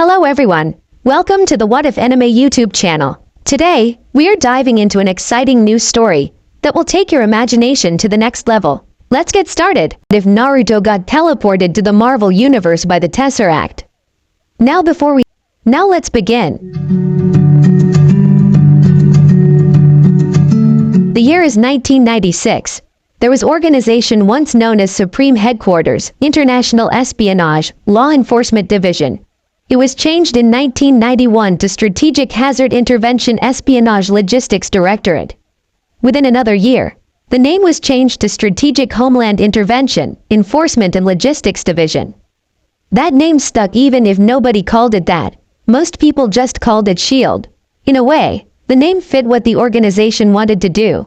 Hello everyone, welcome to the What If Anime YouTube channel. Today, we are diving into an exciting new story that will take your imagination to the next level. Let's get started. If Naruto got teleported to the Marvel Universe by the Tesseract. Now let's begin. The year is 1996. There was organization once known as Supreme Headquarters, International Espionage, Law Enforcement Division. It was changed in 1991 to Strategic Hazard Intervention Espionage Logistics Directorate. Within another year, the name was changed to Strategic Homeland Intervention, Enforcement and Logistics Division. That name stuck even if nobody called it that. Most people just called it SHIELD. In a way, the name fit what the organization wanted to do.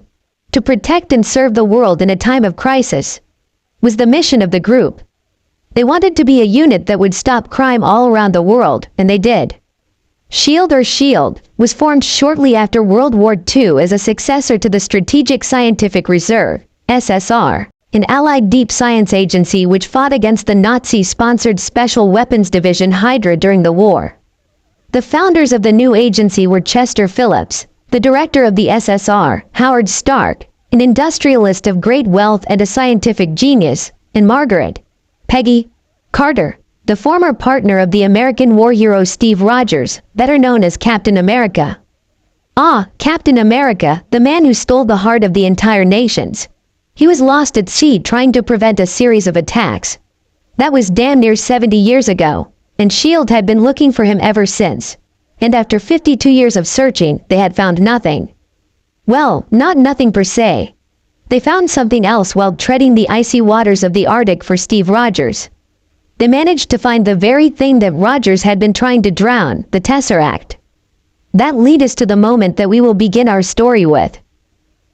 To protect and serve the world in a time of crisis was the mission of the group. They wanted to be a unit that would stop crime all around the world, and they did. SHIELD was formed shortly after World War II as a successor to the Strategic Scientific Reserve, SSR, an allied deep science agency which fought against the Nazi-sponsored Special Weapons Division Hydra during the war. The founders of the new agency were Chester Phillips, the director of the SSR, Howard Stark, an industrialist of great wealth and a scientific genius, and Margaret Peggy Carter, the former partner of the American war hero Steve Rogers, better known as Captain America. Captain America, the man who stole the heart of the entire nations. He was lost at sea trying to prevent a series of attacks. That was damn near 70 years ago, and SHIELD had been looking for him ever since. And after 52 years of searching, they had found nothing. Well, not nothing per se. They found something else while treading the icy waters of the Arctic for Steve Rogers. They managed to find the very thing that Rogers had been trying to drown, the Tesseract. That leads us to the moment that we will begin our story with.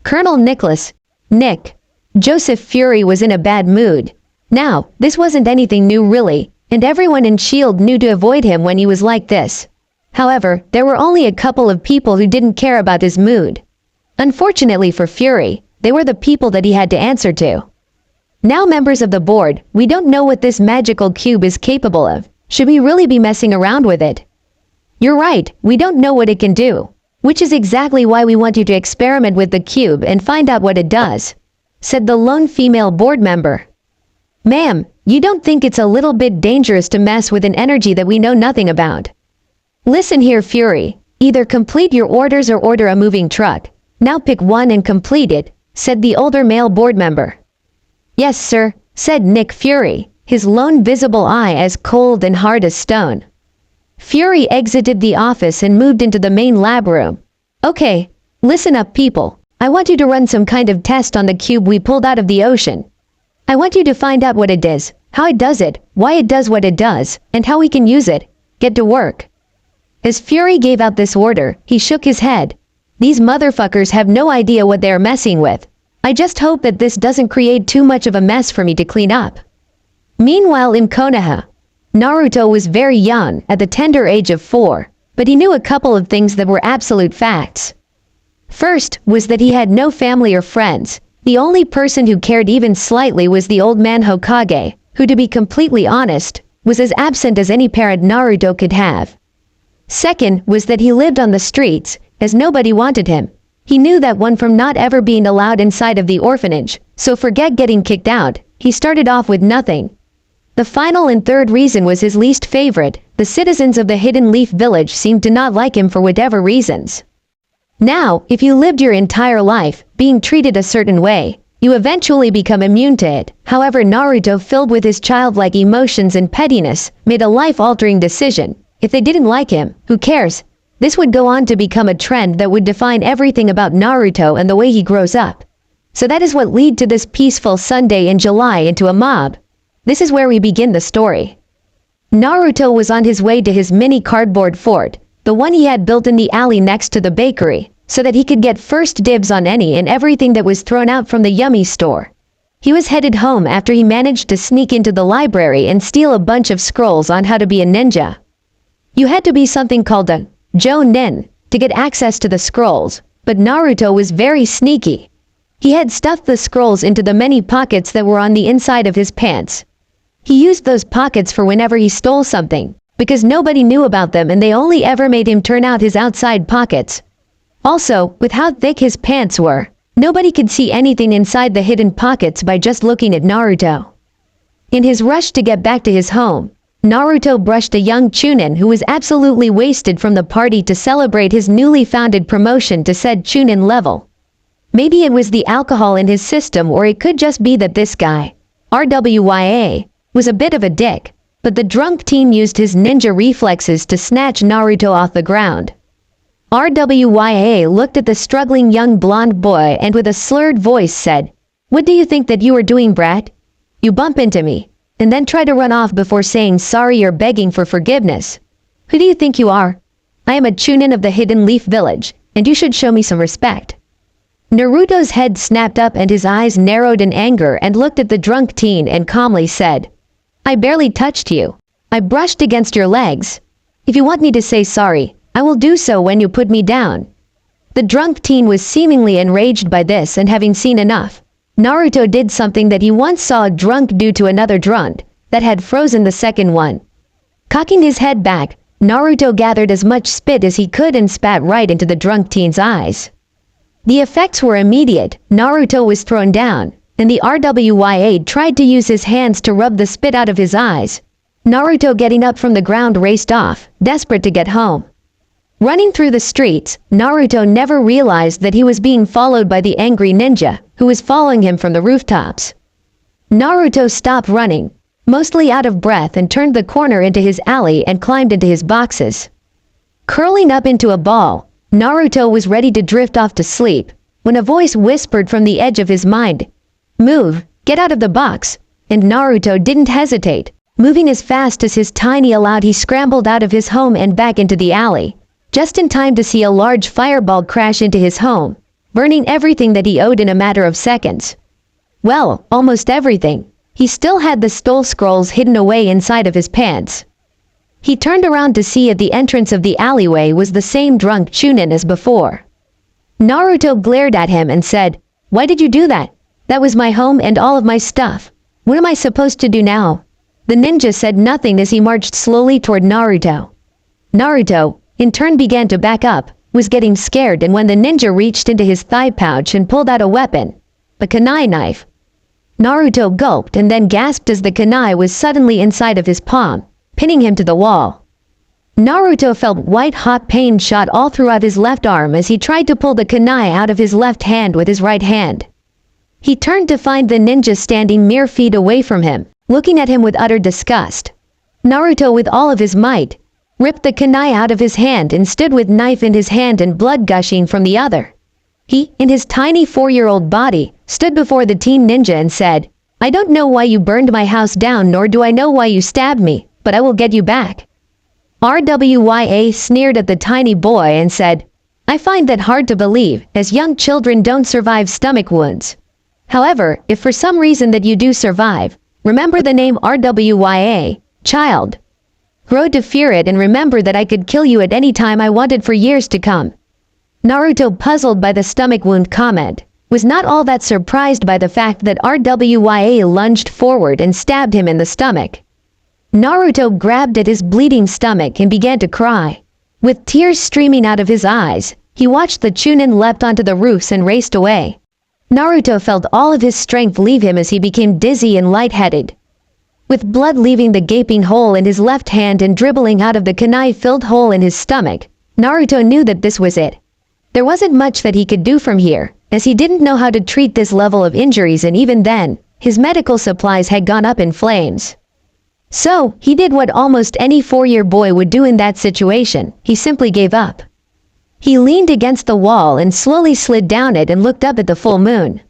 Colonel Nick Joseph Fury was in a bad mood. Now, this wasn't anything new really, and everyone in SHIELD knew to avoid him when he was like this. However, there were only a couple of people who didn't care about his mood. Unfortunately for Fury, they were the people that he had to answer to. Now members of the board, we don't know what this magical cube is capable of. Should we really be messing around with it? You're right, we don't know what it can do. Which is exactly why we want you to experiment with the cube and find out what it does, said the lone female board member. Ma'am, you don't think it's a little bit dangerous to mess with an energy that we know nothing about? Listen here, Fury. Either complete your orders or order a moving truck. Now pick one and complete it, said the older male board member. Yes, sir, said Nick Fury, his lone visible eye as cold and hard as stone. Fury exited the office and moved into the main lab room. Okay, listen up people. I want you to run some kind of test on the cube we pulled out of the ocean. I want you to find out what it is, how it does it, why it does what it does, and how we can use it. Get to work. As Fury gave out this order, he shook his head. These motherfuckers have no idea what they are messing with. I just hope that this doesn't create too much of a mess for me to clean up. Meanwhile in Konoha, Naruto was very young, at the tender age of 4, but he knew a couple of things that were absolute facts. First was that he had no family or friends. The only person who cared even slightly was the old man Hokage, who to be completely honest, was as absent as any parent Naruto could have. Second was that he lived on the streets, as nobody wanted him. He knew that one from not ever being allowed inside of the orphanage, so forget getting kicked out, he started off with nothing. The final and third reason was his least favorite. The citizens of the Hidden Leaf Village seemed to not like him for whatever reasons. Now, if you lived your entire life, being treated a certain way, you eventually become immune to it. However, Naruto, filled with his childlike emotions and pettiness, made a life-altering decision. If they didn't like him, who cares? This would go on to become a trend that would define everything about Naruto and the way he grows up. So that is what led to this peaceful Sunday in July into a mob. This is where we begin the story. Naruto was on his way to his mini cardboard fort, the one he had built in the alley next to the bakery, so that he could get first dibs on any and everything that was thrown out from the Yummy store. He was headed home after he managed to sneak into the library and steal a bunch of scrolls on how to be a ninja. You had to be something called a Jonin to get access to the scrolls, but Naruto was very sneaky. He had stuffed the scrolls into the many pockets that were on the inside of his pants. He used those pockets for whenever he stole something. because nobody knew about them and they only ever made him turn out his outside pockets. Also, with how thick his pants were, nobody could see anything inside the hidden pockets by just looking at Naruto. In his rush to get back to his home, Naruto brushed a young Chunin who was absolutely wasted from the party to celebrate his newly founded promotion to said Chunin level. Maybe it was the alcohol in his system, or it could just be that this guy, RWYA, was a bit of a dick, but the drunk teen used his ninja reflexes to snatch Naruto off the ground. RWYA looked at the struggling young blonde boy and with a slurred voice said, "What do you think that you are doing, brat? You bump into me, and then try to run off before saying sorry or begging for forgiveness. Who do you think you are? I am a Chunin of the Hidden Leaf Village, and you should show me some respect." Naruto's head snapped up and his eyes narrowed in anger and looked at the drunk teen and calmly said, "I barely touched you. I brushed against your legs. If you want me to say sorry, I will do so when you put me down." The drunk teen was seemingly enraged by this, and having seen enough, Naruto did something that he once saw a drunk do to another drunk, that had frozen the second one. Cocking his head back, Naruto gathered as much spit as he could and spat right into the drunk teen's eyes. The effects were immediate. Naruto was thrown down, and the RWYA tried to use his hands to rub the spit out of his eyes. Naruto, getting up from the ground, raced off, desperate to get home. Running through the streets, Naruto never realized that he was being followed by the angry ninja, who was following him from the rooftops. Naruto stopped running, mostly out of breath, and turned the corner into his alley and climbed into his boxes. Curling up into a ball, Naruto was ready to drift off to sleep, when a voice whispered from the edge of his mind, "Move, get out of the box," and Naruto didn't hesitate. Moving as fast as his tiny allowed, he scrambled out of his home and back into the alley, just in time to see a large fireball crash into his home, burning everything that he owed in a matter of seconds. Well, almost everything. He still had the stole scrolls hidden away inside of his pants. He turned around to see at the entrance of the alleyway was the same drunk Chunin as before. Naruto glared at him and said, "Why did you do that? That was my home and all of my stuff. What am I supposed to do now?" The ninja said nothing as he marched slowly toward Naruto. Naruto, in turn, began to back up, was getting scared, and when the ninja reached into his thigh pouch and pulled out a weapon, a kunai knife, Naruto gulped and then gasped as the kunai was suddenly inside of his palm, pinning him to the wall. Naruto felt white-hot pain shot all throughout his left arm as he tried to pull the kunai out of his left hand with his right hand. He turned to find the ninja standing mere feet away from him, looking at him with utter disgust. Naruto, with all of his might, ripped the kunai out of his hand and stood with knife in his hand and blood gushing from the other. He, in his tiny 4-year-old body, stood before the teen ninja and said, "I don't know why you burned my house down, nor do I know why you stabbed me, but I will get you back." RWYA sneered at the tiny boy and said, "I find that hard to believe, as young children don't survive stomach wounds. However, if for some reason that you do survive, remember the name RWYA, child. Grow to fear it and remember that I could kill you at any time I wanted for years to come." Naruto, puzzled by the stomach wound comment, was not all that surprised by the fact that RWYA lunged forward and stabbed him in the stomach. Naruto grabbed at his bleeding stomach and began to cry. With tears streaming out of his eyes, he watched the Chunin leapt onto the roofs and raced away. Naruto felt all of his strength leave him as he became dizzy and lightheaded. With blood leaving the gaping hole in his left hand and dribbling out of the kunai-filled hole in his stomach, Naruto knew that this was it. There wasn't much that he could do from here, as he didn't know how to treat this level of injuries, and even then, his medical supplies had gone up in flames. So, he did what almost any 4-year boy would do in that situation. He simply gave up. He leaned against the wall and slowly slid down it and looked up at the full moon.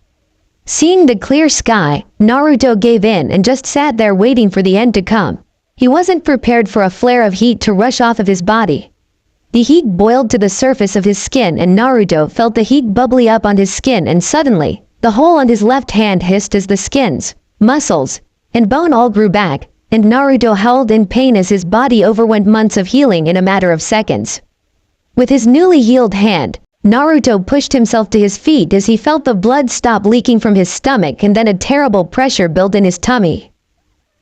Seeing the clear sky, Naruto gave in and just sat there waiting for the end to come. He wasn't prepared for a flare of heat to rush off of his body. The heat boiled to the surface of his skin and Naruto felt the heat bubbly up on his skin, and suddenly, the hole on his left hand hissed as the skins, muscles, and bone all grew back, and Naruto howled in pain as his body overwent months of healing in a matter of seconds. With his newly healed hand, Naruto pushed himself to his feet as he felt the blood stop leaking from his stomach, and then a terrible pressure built in his tummy.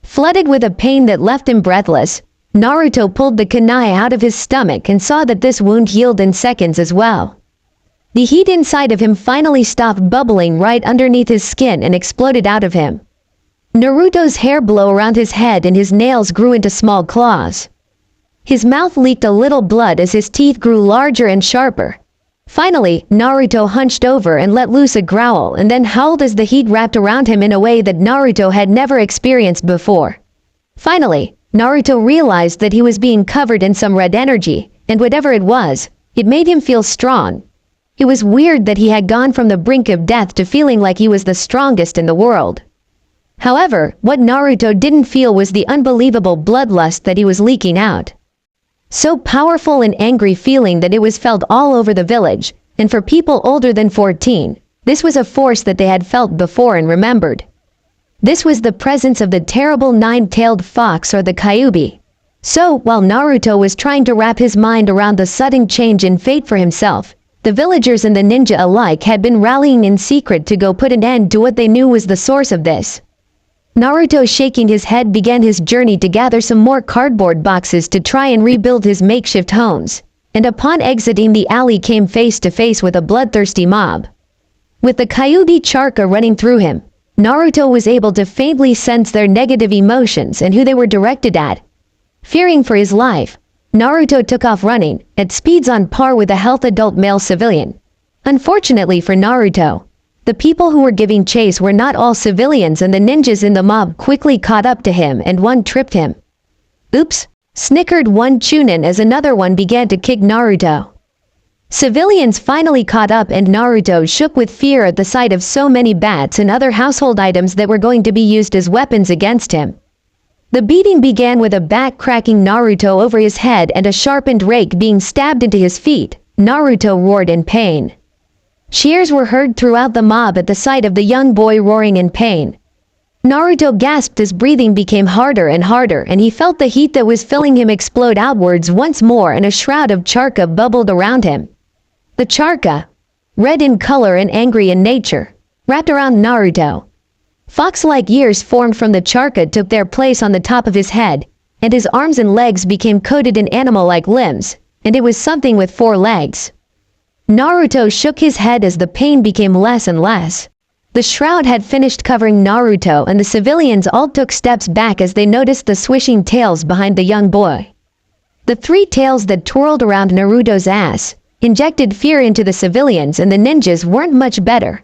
Flooded with a pain that left him breathless, Naruto pulled the kunai out of his stomach and saw that this wound healed in seconds as well. The heat inside of him finally stopped bubbling right underneath his skin and exploded out of him. Naruto's hair blew around his head and his nails grew into small claws. His mouth leaked a little blood as his teeth grew larger and sharper. Finally, Naruto hunched over and let loose a growl and then howled as the heat wrapped around him in a way that Naruto had never experienced before. Finally, Naruto realized that he was being covered in some red energy, and whatever it was, it made him feel strong. It was weird that he had gone from the brink of death to feeling like he was the strongest in the world. However, what Naruto didn't feel was the unbelievable bloodlust that he was leaking out. So powerful and angry feeling that it was felt all over the village, and for people older than 14, this was a force that they had felt before and remembered. This was the presence of the terrible nine-tailed fox or the Kyuubi. So, while Naruto was trying to wrap his mind around the sudden change in fate for himself, the villagers and the ninja alike had been rallying in secret to go put an end to what they knew was the source of this. Naruto, shaking his head, began his journey to gather some more cardboard boxes to try and rebuild his makeshift homes, and upon exiting the alley came face to face with a bloodthirsty mob. With the Kyuubi Charka running through him, Naruto was able to faintly sense their negative emotions and who they were directed at. Fearing for his life, Naruto took off running, at speeds on par with a healthy adult male civilian. Unfortunately for Naruto, the people who were giving chase were not all civilians and the ninjas in the mob quickly caught up to him and one tripped him. Oops, snickered one Chunin as another one began to kick Naruto. Civilians finally caught up and Naruto shook with fear at the sight of so many bats and other household items that were going to be used as weapons against him. The beating began with a bat cracking Naruto over his head and a sharpened rake being stabbed into his feet. Naruto roared in pain. Cheers were heard throughout the mob at the sight of the young boy roaring in pain. Naruto gasped as breathing became harder and harder and he felt the heat that was filling him explode outwards once more and a shroud of charka bubbled around him. The charka, red in color and angry in nature, wrapped around Naruto. Fox-like ears formed from the charka took their place on the top of his head, and his arms and legs became coated in animal-like limbs, and it was something with 4 legs. Naruto shook his head as the pain became less and less. The shroud had finished covering Naruto and the civilians all took steps back as they noticed the swishing tails behind the young boy. The 3 tails that twirled around Naruto's ass injected fear into the civilians and the ninjas weren't much better.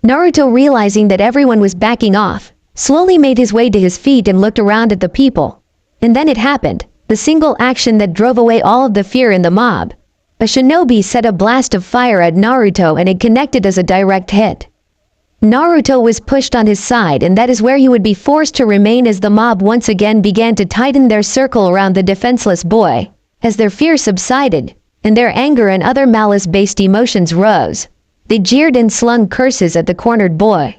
Naruto, realizing that everyone was backing off, slowly made his way to his feet and looked around at the people. And then it happened, the single action that drove away all of the fear in the mob. A shinobi set a blast of fire at Naruto and it connected as a direct hit. Naruto was pushed on his side and that is where he would be forced to remain as the mob once again began to tighten their circle around the defenseless boy. As their fear subsided, and their anger and other malice-based emotions rose, they jeered and slung curses at the cornered boy.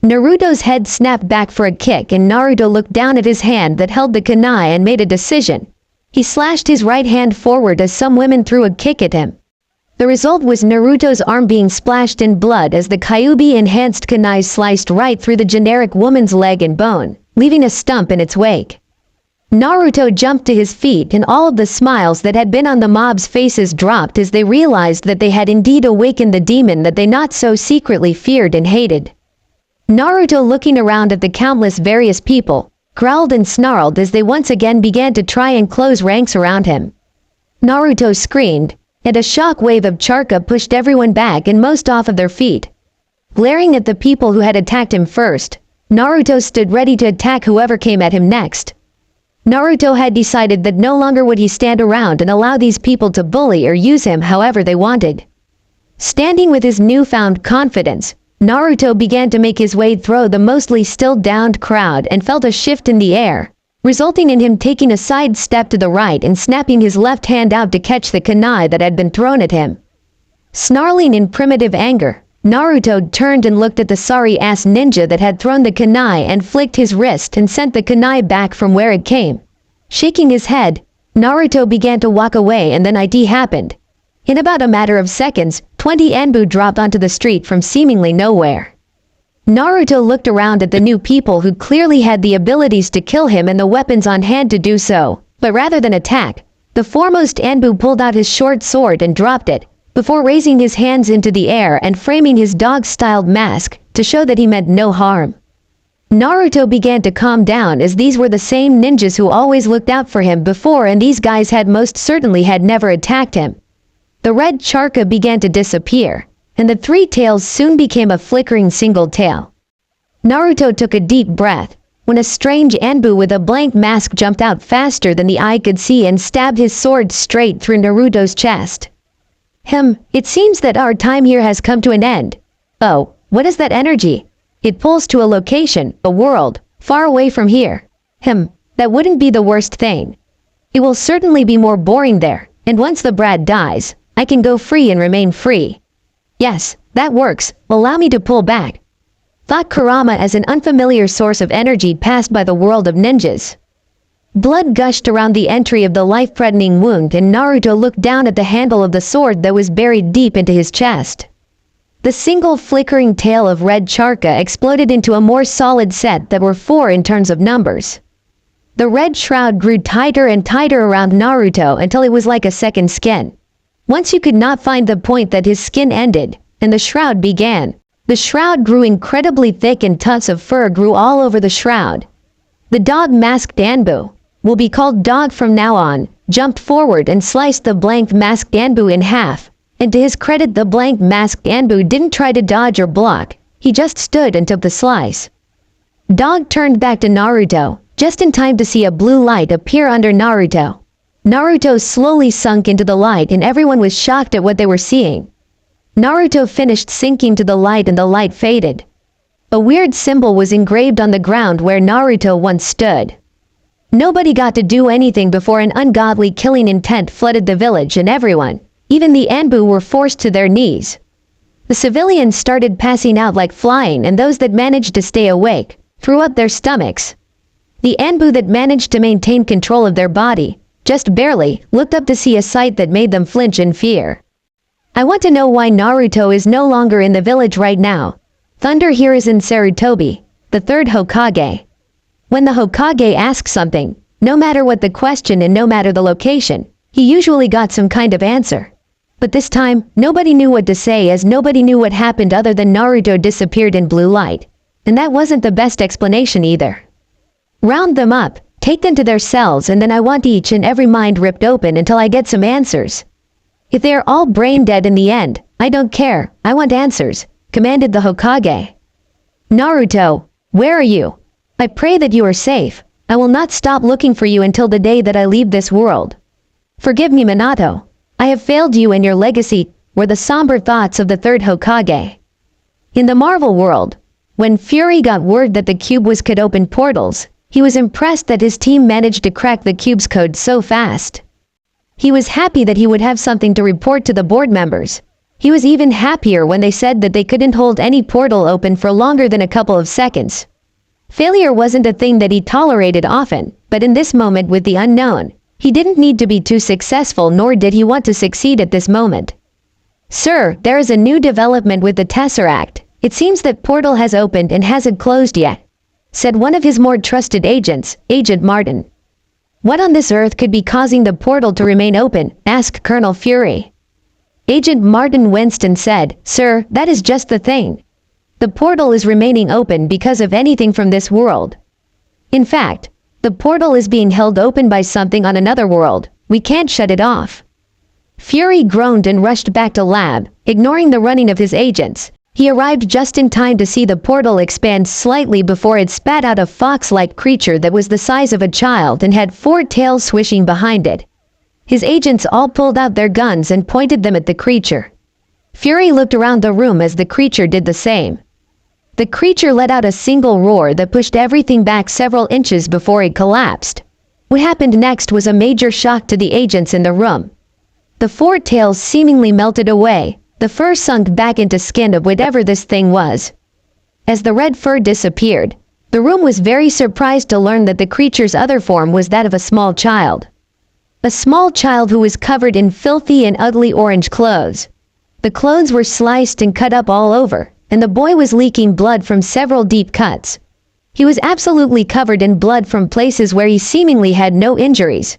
Naruto's head snapped back for a kick and Naruto looked down at his hand that held the kunai and made a decision. He slashed his right hand forward as some women threw a kick at him. The result was Naruto's arm being splashed in blood as the Kyuubi enhanced kunai sliced right through the generic woman's leg and bone, leaving a stump in its wake. Naruto jumped to his feet and all of the smiles that had been on the mob's faces dropped as they realized that they had indeed awakened the demon that they not so secretly feared and hated. Naruto, looking around at the countless various people, growled and snarled as they once again began to try and close ranks around him. Naruto screamed, and a shock wave of charka pushed everyone back and most off of their feet. Glaring at the people who had attacked him first, Naruto stood ready to attack whoever came at him next. Naruto had decided that no longer would he stand around and allow these people to bully or use him however they wanted. Standing with his newfound confidence, Naruto began to make his way through the mostly still downed crowd and felt a shift in the air, resulting in him taking a side step to the right and snapping his left hand out to catch the kunai that had been thrown at him. Snarling in primitive anger, Naruto turned and looked at the sorry-ass ninja that had thrown the kunai and flicked his wrist and sent the kunai back from where it came. Shaking his head, Naruto began to walk away and then it happened. In about a matter of seconds, 20 Anbu dropped onto the street from seemingly nowhere. Naruto looked around at the new people who clearly had the abilities to kill him and the weapons on hand to do so, But rather than attack, the foremost Anbu pulled out his short sword and dropped it, before raising his hands into the air and framing his dog-styled mask to show that he meant no harm. Naruto began to calm down, as these were the same ninjas who always looked out for him before, and these guys had most certainly had never attacked him. The red charca began to disappear, and the three tails soon became a flickering single tail. Naruto took a deep breath, when a strange Anbu with a blank mask jumped out faster than the eye could see and stabbed his sword straight through Naruto's chest. It seems that our time here has come to an end. Oh, what is that energy? It pulls to a location, a world, far away from here. That wouldn't be the worst thing. It will certainly be more boring there, and once the brat dies, I can go free and remain free. Yes, that works. Allow me to pull back. Thought Kurama as an unfamiliar source of energy passed by the world of ninjas. Blood gushed around the entry of the life-threatening wound, and Naruto looked down at the handle of the sword that was buried deep into his chest. The single flickering tail of red charca exploded into a more solid set that were 4 in terms of numbers. The red shroud grew tighter and tighter around Naruto until it was like a second skin. Once you could not find the point that his skin ended, and the shroud began. The shroud grew incredibly thick and tufts of fur grew all over the shroud. The dog-masked Anbu, will be called Dog from now on, jumped forward and sliced the blank masked Anbu in half, and to his credit the blank masked Anbu didn't try to dodge or block, he just stood and took the slice. Dog turned back to Naruto, just in time to see a blue light appear under Naruto. Naruto slowly sunk into the light and everyone was shocked at what they were seeing. Naruto finished sinking to the light and the light faded. A weird symbol was engraved on the ground where Naruto once stood. Nobody got to do anything before an ungodly killing intent flooded the village, and everyone, even the Anbu, were forced to their knees. The civilians started passing out like flying, and those that managed to stay awake threw up their stomachs. The Anbu that managed to maintain control of their body, just barely, looked up to see a sight that made them flinch in fear. I want to know why Naruto is no longer in the village right now. Thunder here is in Sarutobi, the third Hokage. When the Hokage asks something, no matter what the question and no matter the location, he usually got some kind of answer. But this time, nobody knew what to say, as nobody knew what happened other than Naruto disappeared in blue light. And that wasn't the best explanation either. Round them up, take them to their cells, and then I want each and every mind ripped open until I get some answers. If they are all brain dead in the end, I don't care, I want answers, commanded the Hokage. Naruto, where are you? I pray that you are safe. I will not stop looking for you until the day that I leave this world. Forgive me, Minato. I have failed you, and your legacy were the somber thoughts of the third Hokage. In the Marvel world, when Fury got word that the cube could open portals, he was impressed that his team managed to crack the cube's code so fast. He was happy that he would have something to report to the board members. He was even happier when they said that they couldn't hold any portal open for longer than a couple of seconds. Failure wasn't a thing that he tolerated often, but in this moment with the unknown, he didn't need to be too successful, nor did he want to succeed at this moment. Sir, there is a new development with the Tesseract. It seems that portal has opened and hasn't closed yet, said one of his more trusted agents, Agent Martin. What on this earth could be causing the portal to remain open? Asked Colonel Fury. Agent Martin winced and said, Sir, that is just the thing. The portal is remaining open because of anything from this world. In fact, the portal is being held open by something on another world. We can't shut it off. Fury groaned and rushed back to lab, ignoring the running of his agents. He arrived just in time to see the portal expand slightly before it spat out a fox-like creature that was the size of a child and had 4 tails swishing behind it. His agents all pulled out their guns and pointed them at the creature. Fury looked around the room as the creature did the same. The creature let out a single roar that pushed everything back several inches before it collapsed. What happened next was a major shock to the agents in the room. The 4 tails seemingly melted away, the fur sunk back into skin of whatever this thing was. As the red fur disappeared, the room was very surprised to learn that the creature's other form was that of a small child. A small child who was covered in filthy and ugly orange clothes. The clothes were sliced and cut up all over, and the boy was leaking blood from several deep cuts. He was absolutely covered in blood from places where he seemingly had no injuries,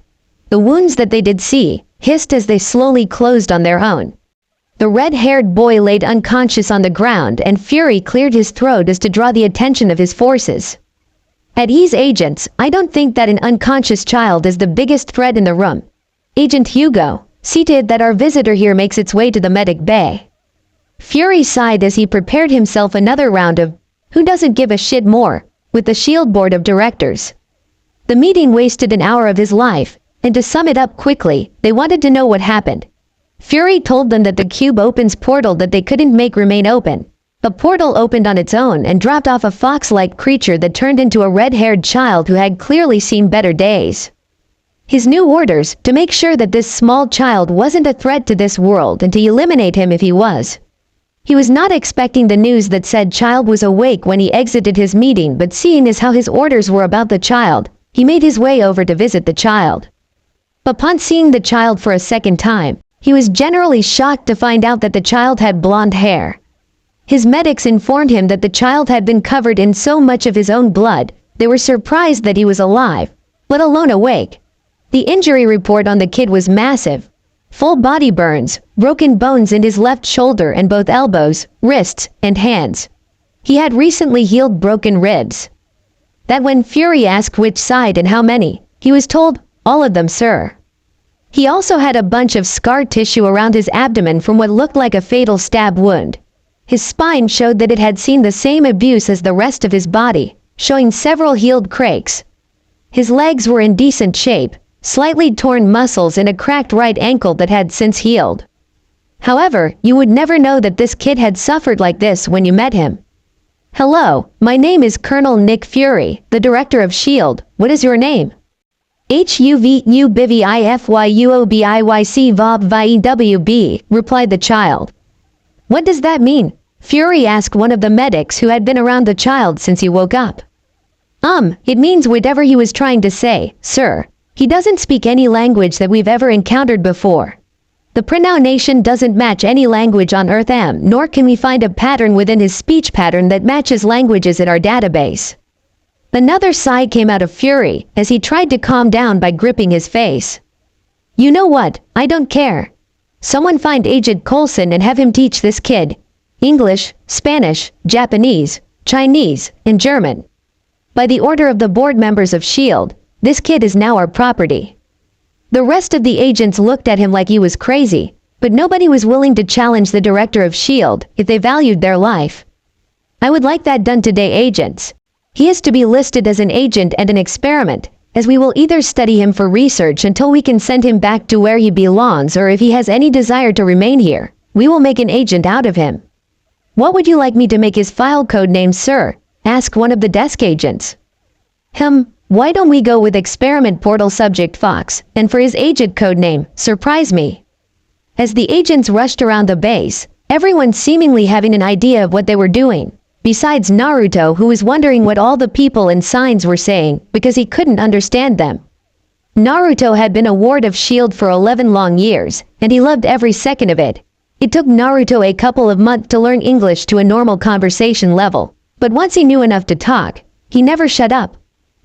The wounds that they did see hissed as they slowly closed on their own. The red-haired boy laid unconscious on the ground, and Fury cleared his throat as to draw the attention of his forces. At ease, agents, I don't think that an unconscious child is the biggest threat in the room. Agent Hugo, see to it that our visitor here makes its way to the medic bay. Fury sighed as he prepared himself another round of who doesn't give a shit more with the SHIELD board of directors. The meeting wasted an hour of his life, and to sum it up quickly, they wanted to know what happened. Fury told them that the cube opens portal that they couldn't make remain open. The portal opened on its own and dropped off a fox-like creature that turned into a red-haired child who had clearly seen better days. His new orders, to make sure that this small child wasn't a threat to this world and to eliminate him if he was. He was not expecting the news that said child was awake when he exited his meeting, but seeing as how his orders were about the child, he made his way over to visit the child. Upon seeing the child for a second time, he was generally shocked to find out that the child had blonde hair. His medics informed him that the child had been covered in so much of his own blood, they were surprised that he was alive, let alone awake. The injury report on the kid was massive. Full body burns, broken bones in his left shoulder and both elbows, wrists, and hands. He had recently healed broken ribs. That when Fury asked which side and how many, he was told, all of them, sir. He also had a bunch of scar tissue around his abdomen from what looked like a fatal stab wound. His spine showed that it had seen the same abuse as the rest of his body, showing several healed cracks. His legs were in decent shape, slightly torn muscles and a cracked right ankle that had since healed. However, you would never know that this kid had suffered like this when you met him. Hello, my name is Colonel Nick Fury, the director of SHIELD. What is your name? HUVUBVIFYUOBIYC replied the child. What does that mean? Fury asked one of the medics who had been around the child since he woke up. It means whatever he was trying to say, sir. He doesn't speak any language that we've ever encountered before. The pronunciation doesn't match any language on Earth nor can we find a pattern within his speech pattern that matches languages in our database. Another sigh came out of Fury as he tried to calm down by gripping his face. You know what, I don't care. Someone find Agent Coulson and have him teach this kid English, Spanish, Japanese, Chinese, and German. By the order of the board members of SHIELD, this kid is now our property. The rest of the agents looked at him like he was crazy, but nobody was willing to challenge the director of SHIELD if they valued their life. I would like that done today, agents. He is to be listed as an agent and an experiment, as we will either study him for research until we can send him back to where he belongs, or if he has any desire to remain here, we will make an agent out of him. What would you like me to make his file code name, sir? Asked one of the desk agents. Why don't we go with experiment portal subject Fox, and for his agent code name, surprise me. As the agents rushed around the base, everyone seemingly having an idea of what they were doing, besides Naruto, who was wondering what all the people and signs were saying because he couldn't understand them. Naruto had been a ward of SHIELD for 11 long years, and he loved every second of it. It took Naruto a couple of months to learn English to a normal conversation level, but once he knew enough to talk, he never shut up.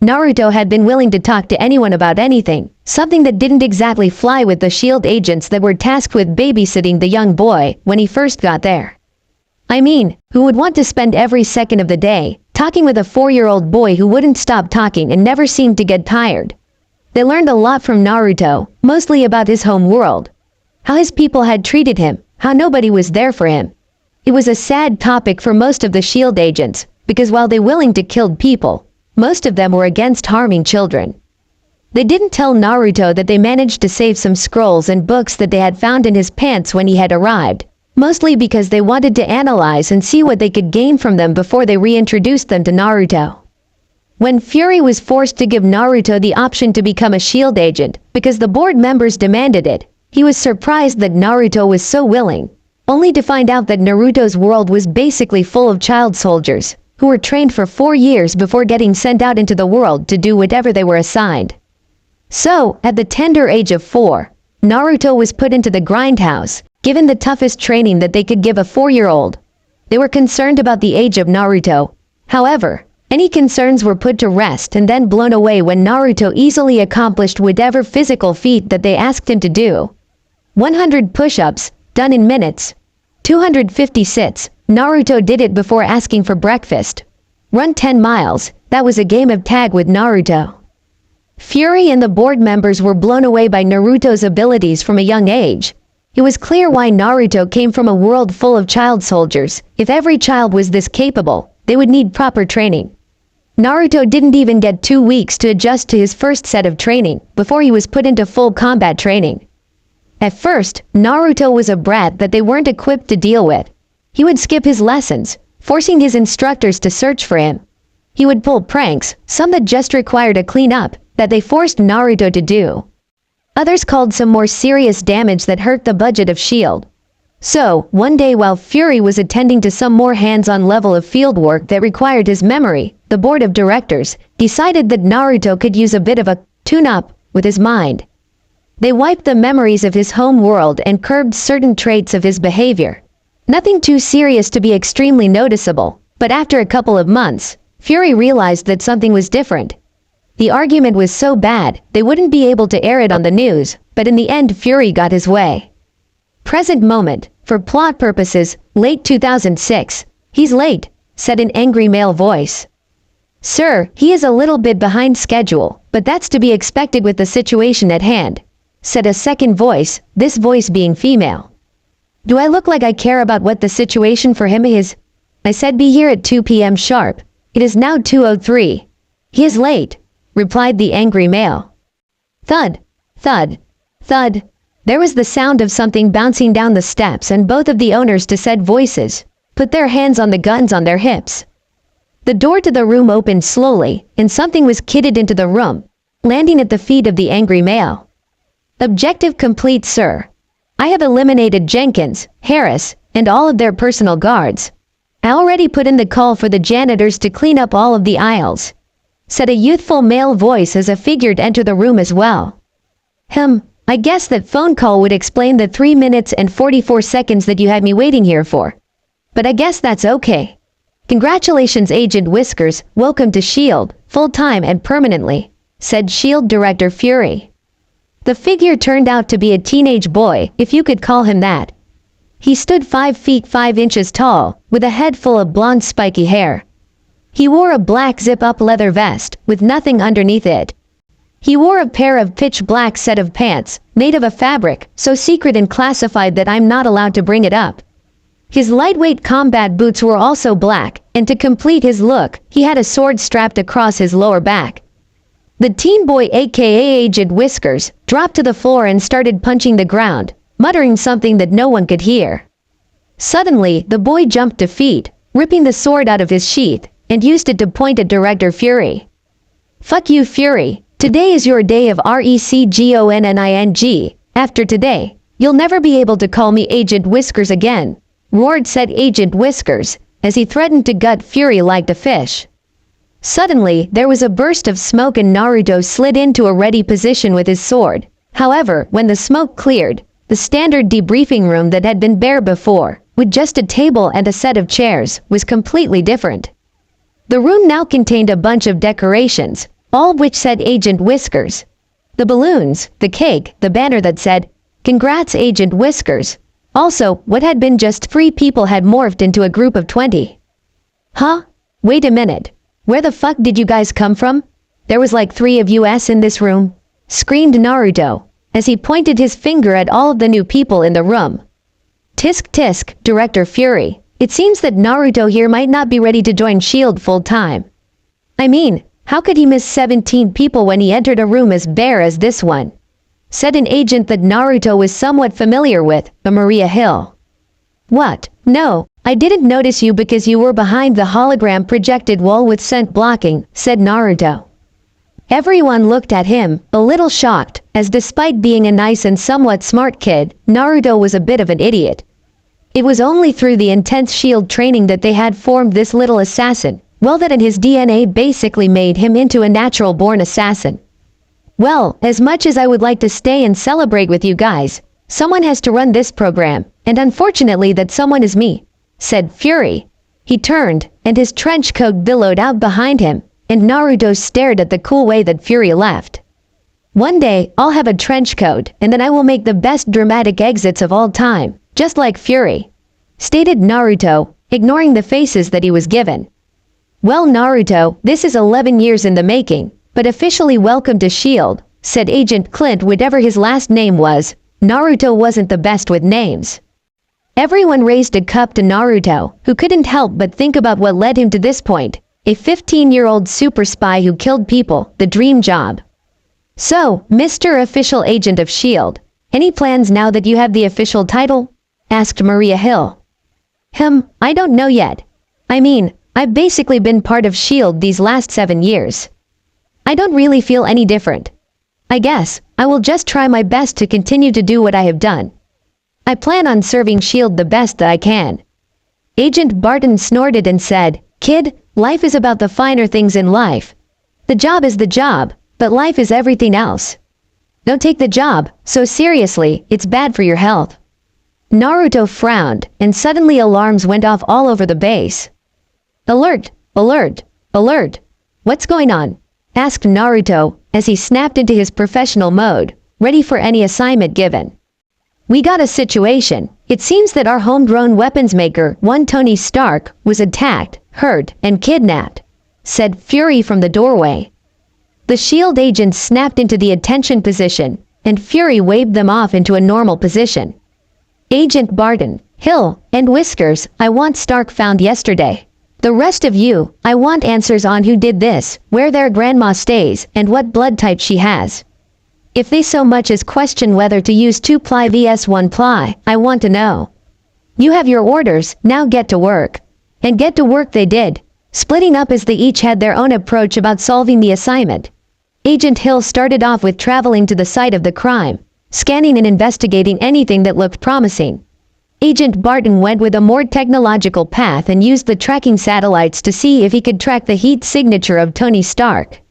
Naruto had been willing to talk to anyone about anything, something that didn't exactly fly with the SHIELD agents that were tasked with babysitting the young boy when he first got there. I mean, who would want to spend every second of the day talking with a 4-year-old boy who wouldn't stop talking and never seemed to get tired? They learned a lot from Naruto, mostly about his home world. How his people had treated him, how nobody was there for him. It was a sad topic for most of the SHIELD agents, because while they willing to kill people, most of them were against harming children. They didn't tell Naruto that they managed to save some scrolls and books that they had found in his pants when he had arrived, mostly because they wanted to analyze and see what they could gain from them before they reintroduced them to Naruto. When Fury was forced to give Naruto the option to become a SHIELD agent because the board members demanded it, he was surprised that Naruto was so willing, only to find out that Naruto's world was basically full of child soldiers, who were trained for 4 years before getting sent out into the world to do whatever they were assigned. So, at the tender age of 4, Naruto was put into the grindhouse, given the toughest training that they could give a 4-year-old. They were concerned about the age of Naruto. However, Any concerns were put to rest and then blown away when Naruto easily accomplished whatever physical feat that they asked him to do. 100 push-ups, done in minutes. 250 sits, Naruto did it before asking for breakfast. Run 10 miles, that was a game of tag with Naruto. Fury and the board members were blown away by Naruto's abilities from a young age. It was clear why Naruto came from a world full of child soldiers. If every child was this capable, they would need proper training. Naruto didn't even get 2 weeks to adjust to his first set of training before he was put into full combat training. At first, Naruto was a brat that they weren't equipped to deal with. He would skip his lessons, forcing his instructors to search for him. He would pull pranks, some that just required a clean-up, that they forced Naruto to do. Others called some more serious damage that hurt the budget of S.H.I.E.L.D. So, one day while Fury was attending to some more hands-on level of fieldwork that required his memory, the board of directors decided that Naruto could use a bit of a tune-up with his mind. They wiped the memories of his home world and curbed certain traits of his behavior. Nothing too serious to be extremely noticeable, but after a couple of months, Fury realized that something was different. The argument was so bad, they wouldn't be able to air it on the news, but in the end Fury got his way. Present moment, for plot purposes, late 2006. He's late, said an angry male voice. Sir, he is a little bit behind schedule, but that's to be expected with the situation at hand, said a second voice, this voice being female. Do I look like I care about what the situation for him is? I said be here at 2 p.m. sharp. It is now 2:03. He is late, replied the angry male. Thud, thud, thud. There was the sound of something bouncing down the steps, and both of the owners to said voices put their hands on the guns on their hips. The door to the room opened slowly, and something was kidded into the room, landing at the feet of the angry male. Objective complete, sir. I have eliminated Jenkins, Harris, and all of their personal guards. I already put in the call for the janitors to clean up all of the aisles, said a youthful male voice as a figure entered the room as well. I guess that phone call would explain the 3 minutes and 44 seconds that you had me waiting here for. But I guess that's okay. Congratulations, Agent Whiskers, welcome to S.H.I.E.L.D., full-time and permanently, said S.H.I.E.L.D. Director Fury. The figure turned out to be a teenage boy, if you could call him that. He stood 5 feet 5 inches tall, with a head full of blonde spiky hair. He wore a black zip-up leather vest, with nothing underneath it. He wore a pair of pitch black set of pants, made of a fabric, so secret and classified that I'm not allowed to bring it up. His lightweight combat boots were also black, and to complete his look, he had a sword strapped across his lower back. The teen boy, aka Agent Whiskers, dropped to the floor and started punching the ground, muttering something that no one could hear. Suddenly, the boy jumped to feet, ripping the sword out of his sheath, and used it to point at Director Fury. Fuck you, Fury. Today is your day of recognining. After today, you'll never be able to call me Agent Whiskers again, roared said Agent Whiskers, as he threatened to gut Fury like a fish. Suddenly, there was a burst of smoke and Naruto slid into a ready position with his sword. However, when the smoke cleared, the standard debriefing room that had been bare before, with just a table and a set of chairs, was completely different. The room now contained a bunch of decorations, all of which said Agent Whiskers. The balloons, the cake, the banner that said, "Congrats, Agent Whiskers." Also, what had been just 3 people had morphed into a group of 20. Huh? Wait a minute. Where the fuck did you guys come from? There was like 3 of us in this room, screamed Naruto, as he pointed his finger at all of the new people in the room. Tisk tisk, Director Fury. It seems that Naruto here might not be ready to join S.H.I.E.L.D. full-time. I mean, how could he miss 17 people when he entered a room as bare as this one? Said an agent that Naruto was somewhat familiar with, a Maria Hill. What? No, I didn't notice you because you were behind the hologram projected wall with scent blocking, said Naruto. Everyone looked at him, a little shocked, as despite being a nice and somewhat smart kid, Naruto was a bit of an idiot. It was only through the intense S.H.I.E.L.D. training that they had formed this little assassin. Well, that and his DNA basically made him into a natural-born assassin. Well, as much as I would like to stay and celebrate with you guys, someone has to run this program, and unfortunately that someone is me, said Fury. He turned, and his trench coat billowed out behind him, and Naruto stared at the cool way that Fury left. One day, I'll have a trench coat, and then I will make the best dramatic exits of all time, just like Fury, stated Naruto, ignoring the faces that he was given. Well, Naruto, this is 11 years in the making, but officially welcome to S.H.I.E.L.D., said Agent Clint, whatever his last name was. Naruto wasn't the best with names. Everyone raised a cup to Naruto, who couldn't help but think about what led him to this point, a 15-year-old super spy who killed people, the dream job. So, Mr. Official Agent of S.H.I.E.L.D., any plans now that you have the official title? Asked Maria Hill. I don't know yet. I mean, I've basically been part of S.H.I.E.L.D. these last 7 years. I don't really feel any different. I guess, I will just try my best to continue to do what I have done. I plan on serving S.H.I.E.L.D. the best that I can. Agent Barton snorted and said, Kid, life is about the finer things in life. The job is the job, but life is everything else. Don't take the job so seriously, it's bad for your health. Naruto frowned, and suddenly alarms went off all over the base. Alert! Alert! Alert! What's going on? Asked Naruto, as he snapped into his professional mode, ready for any assignment given. We got a situation. It seems that our homegrown weapons maker, one Tony Stark, was attacked, hurt, and kidnapped, said Fury from the doorway. The S.H.I.E.L.D. agents snapped into the attention position, and Fury waved them off into a normal position. Agent Barton, Hill, and Whiskers, I want Stark found yesterday. The rest of you, I want answers on who did this, where their grandma stays, and what blood type she has. If they so much as question whether to use 2-ply vs 1-ply, I want to know. You have your orders, now get to work. And get to work they did, splitting up as they each had their own approach about solving the assignment. Agent Hill started off with traveling to the site of the crime, scanning and investigating anything that looked promising. Agent Barton went with a more technological path and used the tracking satellites to see if he could track the heat signature of Tony Stark.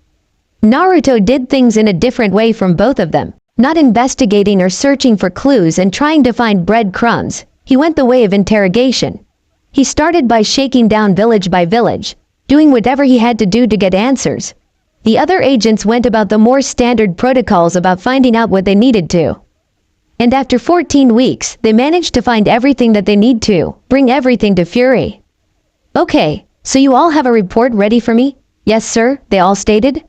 Naruto did things in a different way from both of them, not investigating or searching for clues and trying to find breadcrumbs. He went the way of interrogation. He started by shaking down village by village, doing whatever he had to do to get answers. The other agents went about the more standard protocols about finding out what they needed to. And after 14 weeks, they managed to find everything that they need to, bring everything to Fury. Okay, so you all have a report ready for me? Yes, sir, they all stated.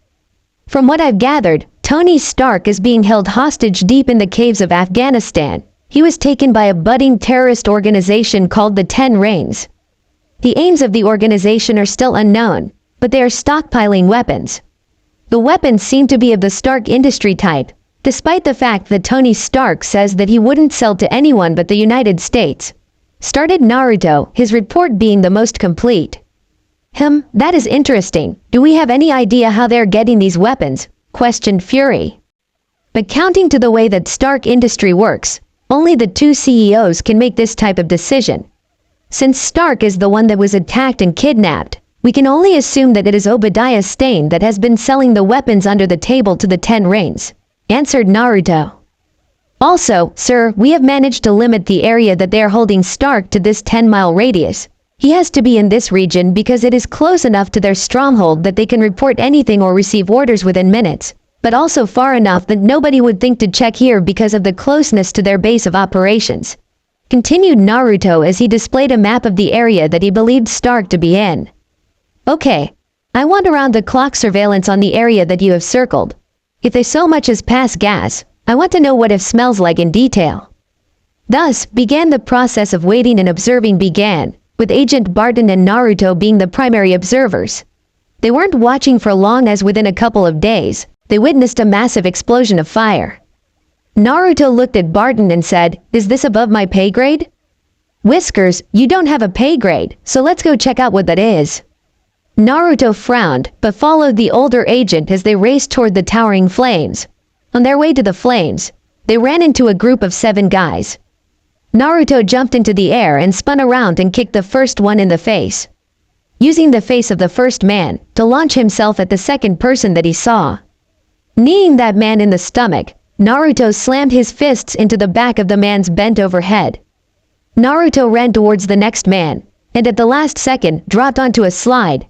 From what I've gathered, Tony Stark is being held hostage deep in the caves of Afghanistan. He was taken by a budding terrorist organization called the 10 Rings. The aims of the organization are still unknown, but they are stockpiling weapons. The weapons seem to be of the Stark Industry type, despite the fact that Tony Stark says that he wouldn't sell to anyone but the United States. Started Naruto, his report being the most complete. That is interesting. Do we have any idea how they're getting these weapons? Questioned Fury. But counting to the way that Stark Industry works, only the 2 CEOs can make this type of decision. Since Stark is the one that was attacked and kidnapped, we can only assume that it is Obadiah Stane that has been selling the weapons under the table to the 10 Rings, answered Naruto. Also, sir, we have managed to limit the area that they are holding Stark to this 10-mile radius. He has to be in this region because it is close enough to their stronghold that they can report anything or receive orders within minutes, but also far enough that nobody would think to check here because of the closeness to their base of operations. Continued Naruto as he displayed a map of the area that he believed Stark to be in. Okay, I want around-the-clock surveillance on the area that you have circled. If they so much as pass gas, I want to know what it smells like in detail. Thus, began the process of waiting and observing began, with Agent Barton and Naruto being the primary observers. They weren't watching for long as within a couple of days, they witnessed a massive explosion of fire. Naruto looked at Barton and said, "Is this above my pay grade?" "Whiskers, you don't have a pay grade, so let's go check out what that is." Naruto frowned, but followed the older agent as they raced toward the towering flames. On their way to the flames, they ran into a group of 7 guys. Naruto jumped into the air and spun around and kicked the first one in the face, using the face of the first man to launch himself at the second person that he saw. Kneeing that man in the stomach, Naruto slammed his fists into the back of the man's bent over head. Naruto ran towards the next man, and at the last second dropped onto a slide.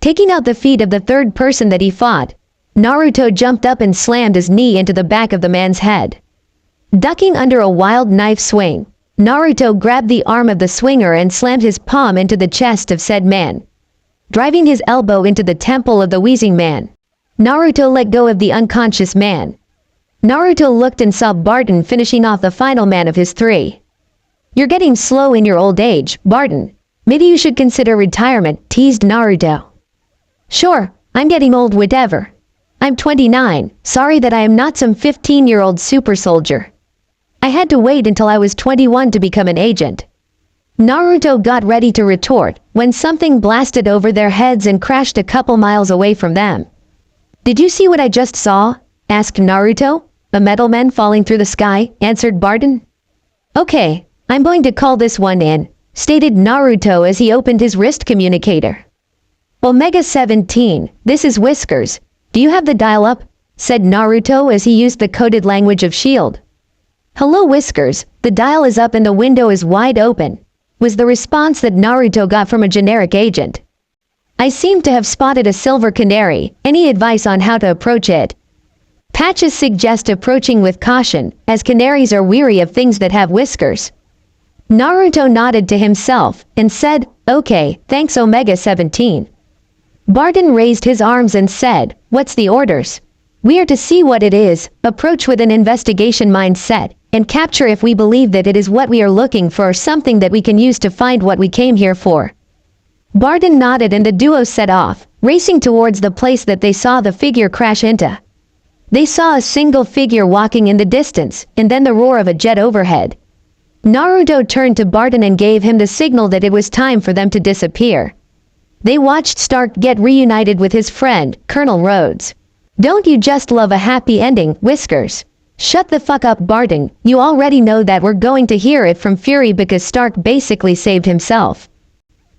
Taking out the feet of the third person that he fought, Naruto jumped up and slammed his knee into the back of the man's head. Ducking under a wild knife swing, Naruto grabbed the arm of the swinger and slammed his palm into the chest of said man, driving his elbow into the temple of the wheezing man. Naruto let go of the unconscious man. Naruto looked and saw Barton finishing off the final man of his three. "You're getting slow in your old age, Barton. Maybe you should consider retirement," teased Naruto. "Sure, I'm getting old whatever. I'm 29, sorry that I am not some 15-year-old super soldier. I had to wait until I was 21 to become an agent." Naruto got ready to retort when something blasted over their heads and crashed a couple miles away from them. "Did you see what I just saw?" asked Naruto. "A metal man falling through the sky," answered Barton. "Okay, I'm going to call this one in," stated Naruto as he opened his wrist communicator. "Omega 17, this is Whiskers. Do you have the dial up?" said Naruto as he used the coded language of S.H.I.E.L.D. "Hello Whiskers, the dial is up and the window is wide open," was the response that Naruto got from a generic agent. "I seem to have spotted a silver canary. Any advice on how to approach it?" Patches suggest approaching with caution, as canaries are weary of things that have whiskers. Naruto nodded to himself and said, "Okay, thanks Omega 17. Barton raised his arms and said, "What's the orders?" "We are to see what it is, approach with an investigation mindset, and capture if we believe that it is what we are looking for or something that we can use to find what we came here for." Barton nodded and the duo set off, racing towards the place that they saw the figure crash into. They saw a single figure walking in the distance, and then the roar of a jet overhead. Naruto turned to Barton and gave him the signal that it was time for them to disappear. They watched Stark get reunited with his friend, Colonel Rhodes. "Don't you just love a happy ending, Whiskers?" "Shut the fuck up Barton, you already know that we're going to hear it from Fury because Stark basically saved himself."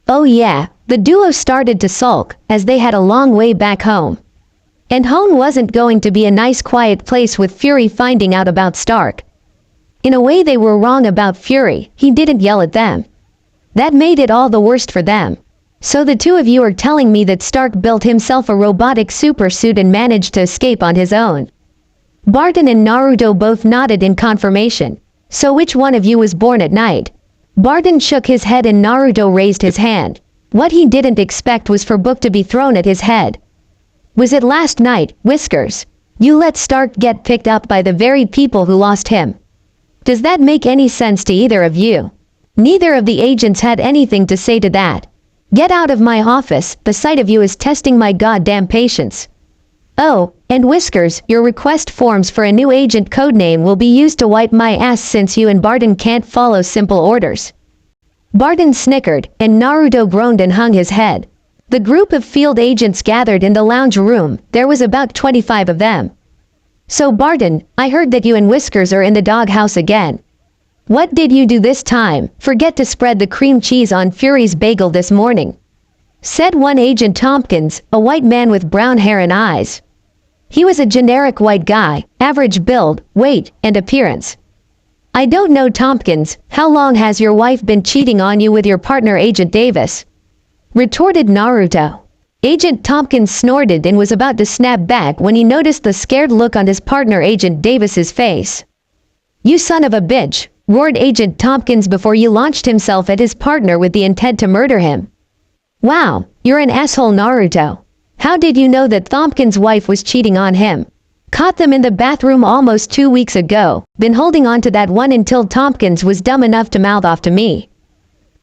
Oh yeah, the duo started to sulk, as they had a long way back home. And home wasn't going to be a nice quiet place with Fury finding out about Stark. In a way they were wrong about Fury, he didn't yell at them. That made it all the worse for them. "So the two of you are telling me that Stark built himself a robotic super suit and managed to escape on his own?" Barton and Naruto both nodded in confirmation. "So which one of you was born at night?" Barton shook his head and Naruto raised his hand. What he didn't expect was for book to be thrown at his head. "Was it last night, Whiskers? You let Stark get picked up by the very people who lost him. Does that make any sense to either of you?" Neither of the agents had anything to say to that. "Get out of my office, the sight of you is testing my goddamn patience." "Oh, and Whiskers, your request forms for a new agent codename will be used to wipe my ass since you and Barton can't follow simple orders." Barton snickered, and Naruto groaned and hung his head. The group of field agents gathered in the lounge room, there was about 25 of them. "So Barton, I heard that you and Whiskers are in the doghouse again. What did you do this time? Forget to spread the cream cheese on Fury's bagel this morning," said one agent Tompkins, a white man with brown hair and eyes. He was a generic white guy, average build, weight, and appearance. "I don't know Tompkins, how long has your wife been cheating on you with your partner Agent Davis?" retorted Naruto. Agent Tompkins snorted and was about to snap back when he noticed the scared look on his partner Agent Davis's face. "You son of a bitch," roared Agent Tompkins before he launched himself at his partner with the intent to murder him. "Wow, you're an asshole Naruto. How did you know that Tompkins' wife was cheating on him?" "Caught them in the bathroom almost 2 weeks ago. Been holding on to that one until Tompkins was dumb enough to mouth off to me."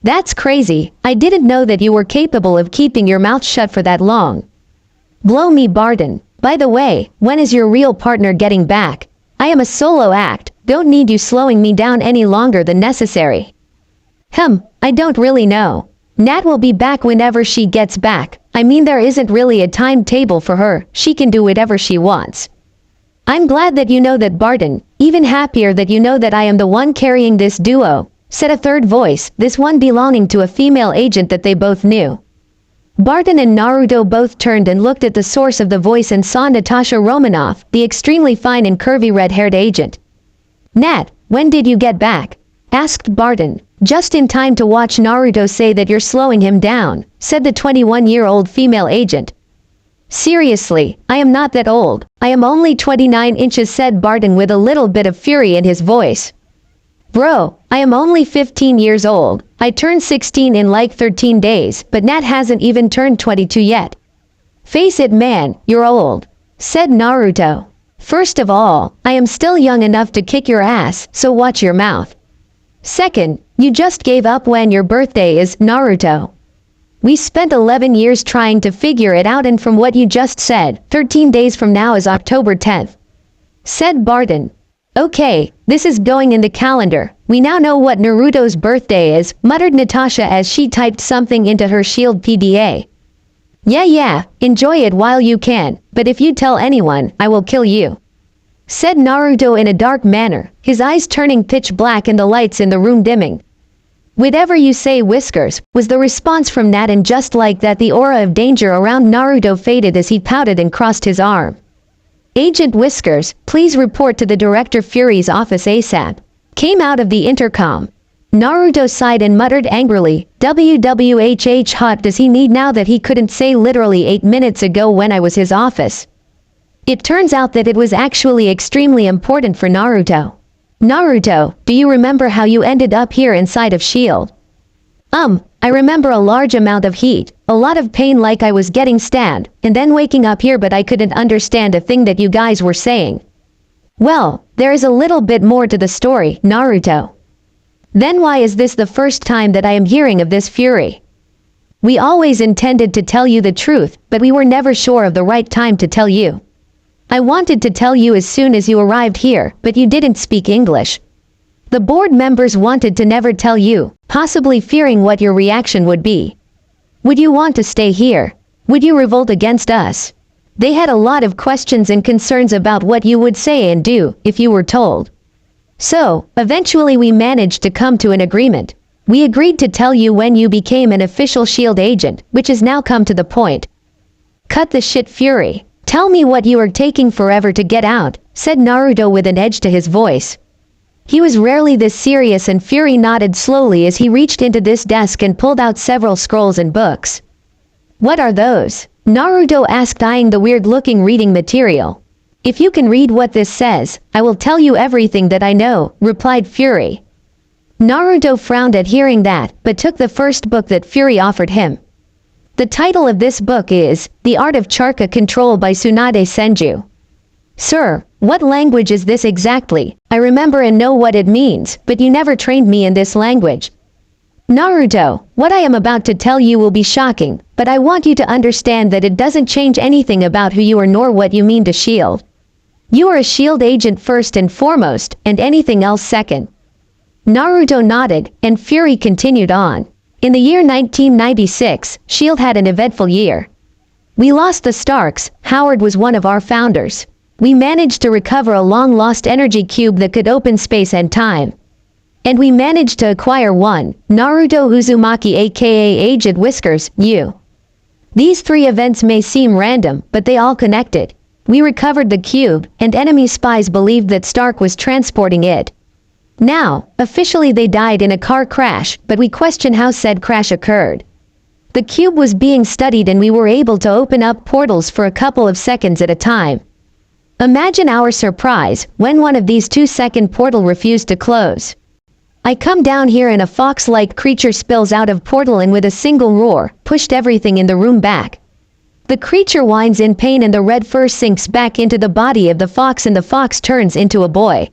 "That's crazy, I didn't know that you were capable of keeping your mouth shut for that long." "Blow me Barton. By the way, when is your real partner getting back? I am a solo act, don't need you slowing me down any longer than necessary." I don't really know. Nat will be back whenever she gets back. I mean there isn't really a timetable for her, she can do whatever she wants." "I'm glad that you know that Barton, even happier that you know that I am the one carrying this duo," said a third voice, this one belonging to a female agent that they both knew. Barton and Naruto both turned and looked at the source of the voice and saw Natasha Romanoff, the extremely fine and curvy red-haired agent. "Nat, when did you get back?" asked Barton. Just in time to watch Naruto say that you're slowing him down, said the 21-year-old female agent. Seriously, I am not that old. I am only 29 inches, said Barton with a little bit of fury in his voice. Bro, I am only 15 years old. I turned 16 in like 13 days, but Nat hasn't even turned 22 yet. Face it, man, you're old, said Naruto. First of all, I am still young enough to kick your ass, so watch your mouth. Second, you just gave up when your birthday is, Naruto. We spent 11 years trying to figure it out, and from what you just said, 13 days from now is October 10th. Said Barton. Okay, this is going in the calendar. We now know what Naruto's birthday is, muttered Natasha as she typed something into her Shield PDA. Yeah, enjoy it while you can, but if you tell anyone, I will kill you, said Naruto in a dark manner, his eyes turning pitch black and the lights in the room dimming. Whatever you say, Whiskers, was the response from Nat, and just like that the aura of danger around Naruto faded as he pouted and crossed his arm. Agent Whiskers, please report to the Director Fury's office ASAP, came out of the intercom. Naruto sighed and muttered angrily, WWHH hot does he need now that he couldn't say literally 8 minutes ago when I was his office. It turns out that it was actually extremely important for Naruto. Naruto, do you remember how you ended up here inside of S.H.I.E.L.D.? I remember a large amount of heat, a lot of pain like I was getting stabbed, and then waking up here but I couldn't understand a thing that you guys were saying. Well, there is a little bit more to the story, Naruto. Then why is this the first time that I am hearing of this Fury? We always intended to tell you the truth, but we were never sure of the right time to tell you. I wanted to tell you as soon as you arrived here, but you didn't speak English. The board members wanted to never tell you, possibly fearing what your reaction would be. Would you want to stay here? Would you revolt against us? They had a lot of questions and concerns about what you would say and do if you were told. So, eventually we managed to come to an agreement. We agreed to tell you when you became an official S.H.I.E.L.D. agent, which has now come to the point. Cut the shit, Fury. Tell me what you are taking forever to get out, said Naruto with an edge to his voice. He was rarely this serious, and Fury nodded slowly as he reached into this desk and pulled out several scrolls and books. What are those? Naruto asked, eyeing the weird-looking reading material. If you can read what this says, I will tell you everything that I know, replied Fury. Naruto frowned at hearing that, but took the first book that Fury offered him. The title of this book is The Art of Chakra Control by Tsunade Senju. Sir, what language is this exactly? I remember and know what it means, but you never trained me in this language. Naruto, what I am about to tell you will be shocking, but I want you to understand that it doesn't change anything about who you are nor what you mean to S.H.I.E.L.D. You are a S.H.I.E.L.D. agent first and foremost, and anything else second. Naruto nodded, and Fury continued on. In the year 1996, S.H.I.E.L.D. had an eventful year. We lost the Starks. Howard was one of our founders. We managed to recover a long-lost energy cube that could open space and time. And we managed to acquire one, Naruto Uzumaki aka Aged Whiskers, you. These three events may seem random, but they all connected. We recovered the cube, and enemy spies believed that Stark was transporting it. Now, officially they died in a car crash, but we question how said crash occurred. The cube was being studied and we were able to open up portals for a couple of seconds at a time. Imagine our surprise when one of these 2-second portal refused to close. I come down here and a fox-like creature spills out of portal and with a single roar, pushed everything in the room back. The creature whines in pain and the red fur sinks back into the body of the fox and the fox turns into a boy.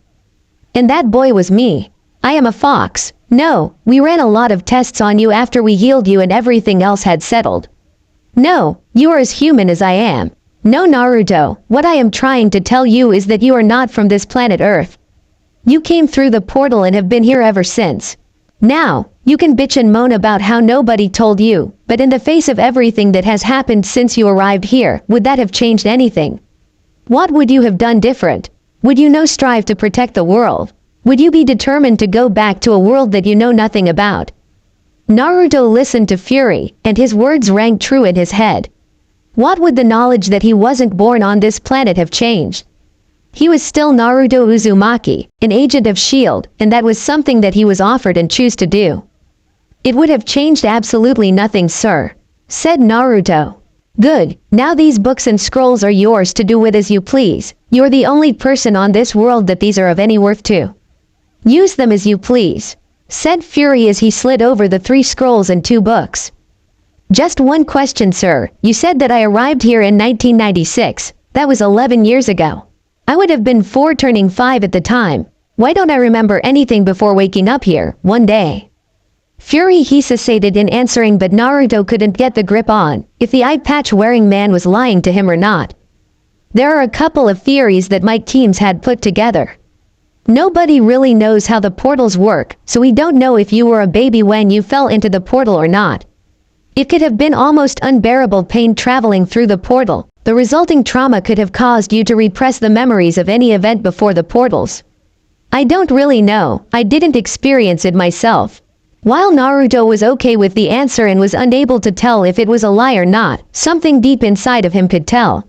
And that boy was me. I am a fox. No, we ran a lot of tests on you after we healed you and everything else had settled. No, you are as human as I am. No, Naruto, what I am trying to tell you is that you are not from this planet Earth. You came through the portal and have been here ever since. Now, you can bitch and moan about how nobody told you, but in the face of everything that has happened since you arrived here, would that have changed anything? What would you have done different? Would you strive to protect the world? Would you be determined to go back to a world that you know nothing about? Naruto listened to Fury, and his words rang true in his head. What would the knowledge that he wasn't born on this planet have changed? He was still Naruto Uzumaki, an agent of S.H.I.E.L.D., and that was something that he was offered and chose to do. It would have changed absolutely nothing, sir, said Naruto. Good, now these books and scrolls are yours to do with as you please. You're the only person on this world that these are of any worth to. Use them as you please, said Fury as he slid over the 3 scrolls and 2 books. Just one question, sir. You said that I arrived here in 1996. That was 11 years ago. I would have been 4 turning 5 at the time. Why don't I remember anything before waking up here, one day? Fury hesitated in answering, but Naruto couldn't get the grip on if the eye patch wearing man was lying to him or not. There are a couple of theories that my teams had put together. Nobody really knows how the portals work, so we don't know if you were a baby when you fell into the portal or not. It could have been almost unbearable pain traveling through the portal. The resulting trauma could have caused you to repress the memories of any event before the portals. I don't really know, I didn't experience it myself. While Naruto was okay with the answer and was unable to tell if it was a lie or not, something deep inside of him could tell.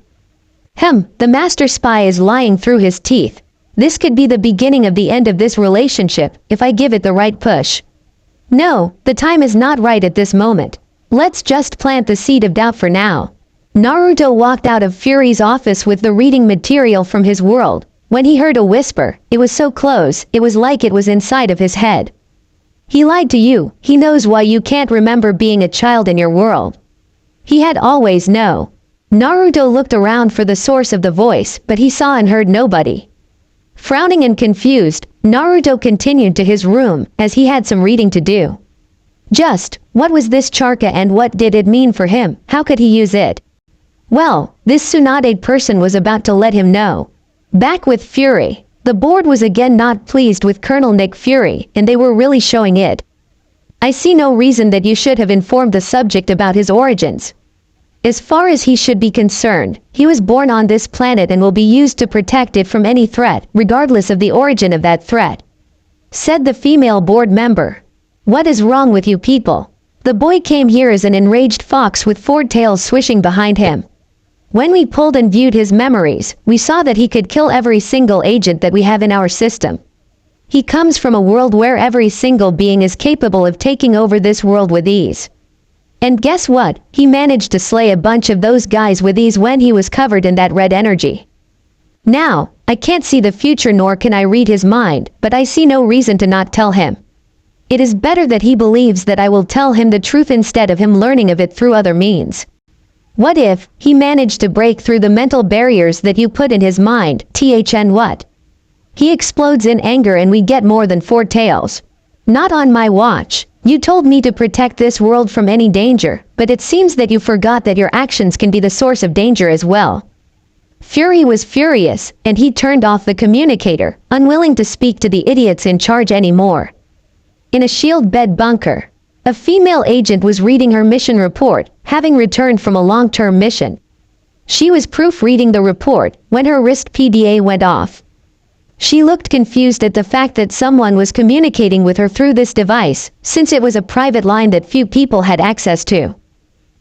The master spy is lying through his teeth. This could be the beginning of the end of this relationship, if I give it the right push. No, the time is not right at this moment. Let's just plant the seed of doubt for now. Naruto walked out of Fury's office with the reading material from his world. When he heard a whisper, it was so close, it was like it was inside of his head. He lied to you. He knows why you can't remember being a child in your world. He had always known. Naruto looked around for the source of the voice, but he saw and heard nobody. Frowning and confused, Naruto continued to his room, as he had some reading to do. What was this chakra and what did it mean for him? How could he use it? Well, this Tsunade person was about to let him know. Back with Fury. The board was again not pleased with Colonel Nick Fury, and they were really showing it. I see no reason that you should have informed the subject about his origins. As far as he should be concerned, he was born on this planet and will be used to protect it from any threat, regardless of the origin of that threat, said the female board member. What is wrong with you people? The boy came here as an enraged fox with 4 tails swishing behind him. When we pulled and viewed his memories, we saw that he could kill every single agent that we have in our system. He comes from a world where every single being is capable of taking over this world with ease. And guess what? He managed to slay a bunch of those guys with ease when he was covered in that red energy. Now, I can't see the future nor can I read his mind, but I see no reason to not tell him. It is better that he believes that I will tell him the truth instead of him learning of it through other means. What if he managed to break through the mental barriers that you put in his mind? What? He explodes in anger and we get more than 4 tails. Not on my watch. You told me to protect this world from any danger, but it seems that you forgot that your actions can be the source of danger as well. Fury was furious, and he turned off the communicator, unwilling to speak to the idiots in charge anymore. In a shield bed bunker, a female agent was reading her mission report, having returned from a long-term mission. She was proofreading the report when her wrist PDA went off. She looked confused at the fact that someone was communicating with her through this device, since it was a private line that few people had access to.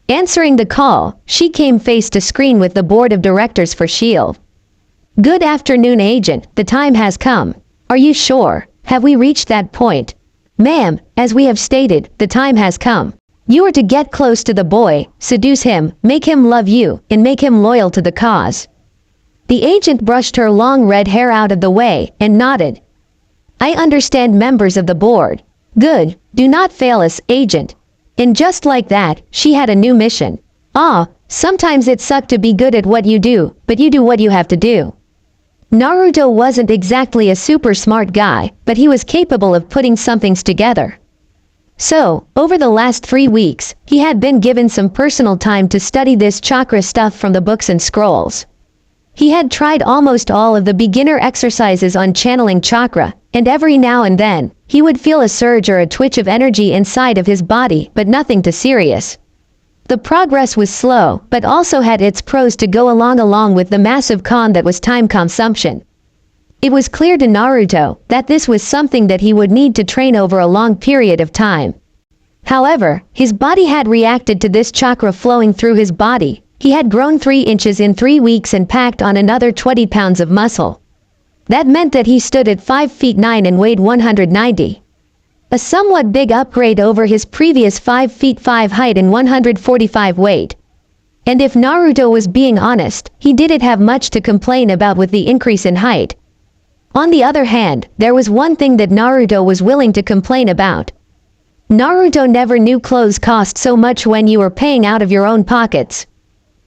Answering the call, she came face to screen with the board of directors for S.H.I.E.L.D. Good afternoon, agent. The time has come. Are you sure? Have we reached that point? Ma'am, as we have stated, the time has come. You are to get close to the boy, seduce him, make him love you, and make him loyal to the cause. The agent brushed her long red hair out of the way and nodded. I understand, members of the board. Good, do not fail us, agent. And just like that, she had a new mission. Sometimes it sucks to be good at what you do, but you do what you have to do. Naruto wasn't exactly a super smart guy, but he was capable of putting some things together. So, over the last 3 weeks, he had been given some personal time to study this chakra stuff from the books and scrolls. He had tried almost all of the beginner exercises on channeling chakra, and every now and then, he would feel a surge or a twitch of energy inside of his body, but nothing too serious. The progress was slow, but also had its pros to go along with the massive con that was time consumption. It was clear to Naruto that this was something that he would need to train over a long period of time. However, his body had reacted to this chakra flowing through his body. He had grown 3 inches in 3 weeks and packed on another 20 pounds of muscle. That meant that he stood at 5 feet 9 and weighed 190. A somewhat big upgrade over his previous 5 feet 5 height and 145 weight. And if Naruto was being honest, he didn't have much to complain about with the increase in height. On the other hand, there was one thing that Naruto was willing to complain about. Naruto never knew clothes cost so much when you were paying out of your own pockets.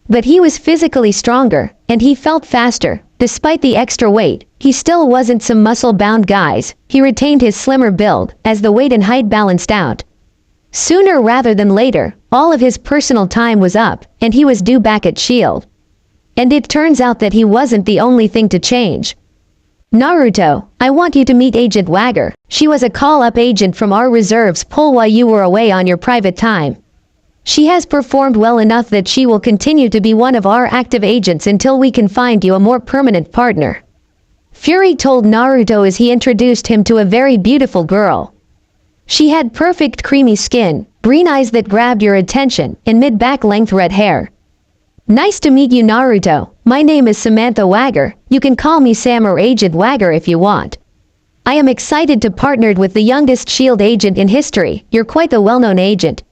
But he was physically stronger, and he felt faster. Despite the extra weight, he still wasn't some muscle-bound guys. He retained his slimmer build, as the weight and height balanced out. Sooner rather than later, all of his personal time was up, and he was due back at S.H.I.E.L.D. And it turns out that he wasn't the only thing to change. Naruto, I want you to meet Agent Wagger. She was a call-up agent from our reserves pool while you were away on your private time. She has performed well enough that she will continue to be one of our active agents until we can find you a more permanent partner. Fury told Naruto as he introduced him to a very beautiful girl. She had perfect creamy skin, green eyes that grabbed your attention, and mid-back length red hair. Nice to meet you, Naruto. My name is Samantha Wagger. You can call me Sam or Agent Wagger if you want. I am excited to partner with the youngest S.H.I.E.L.D. agent in history. You're quite the well-known agent.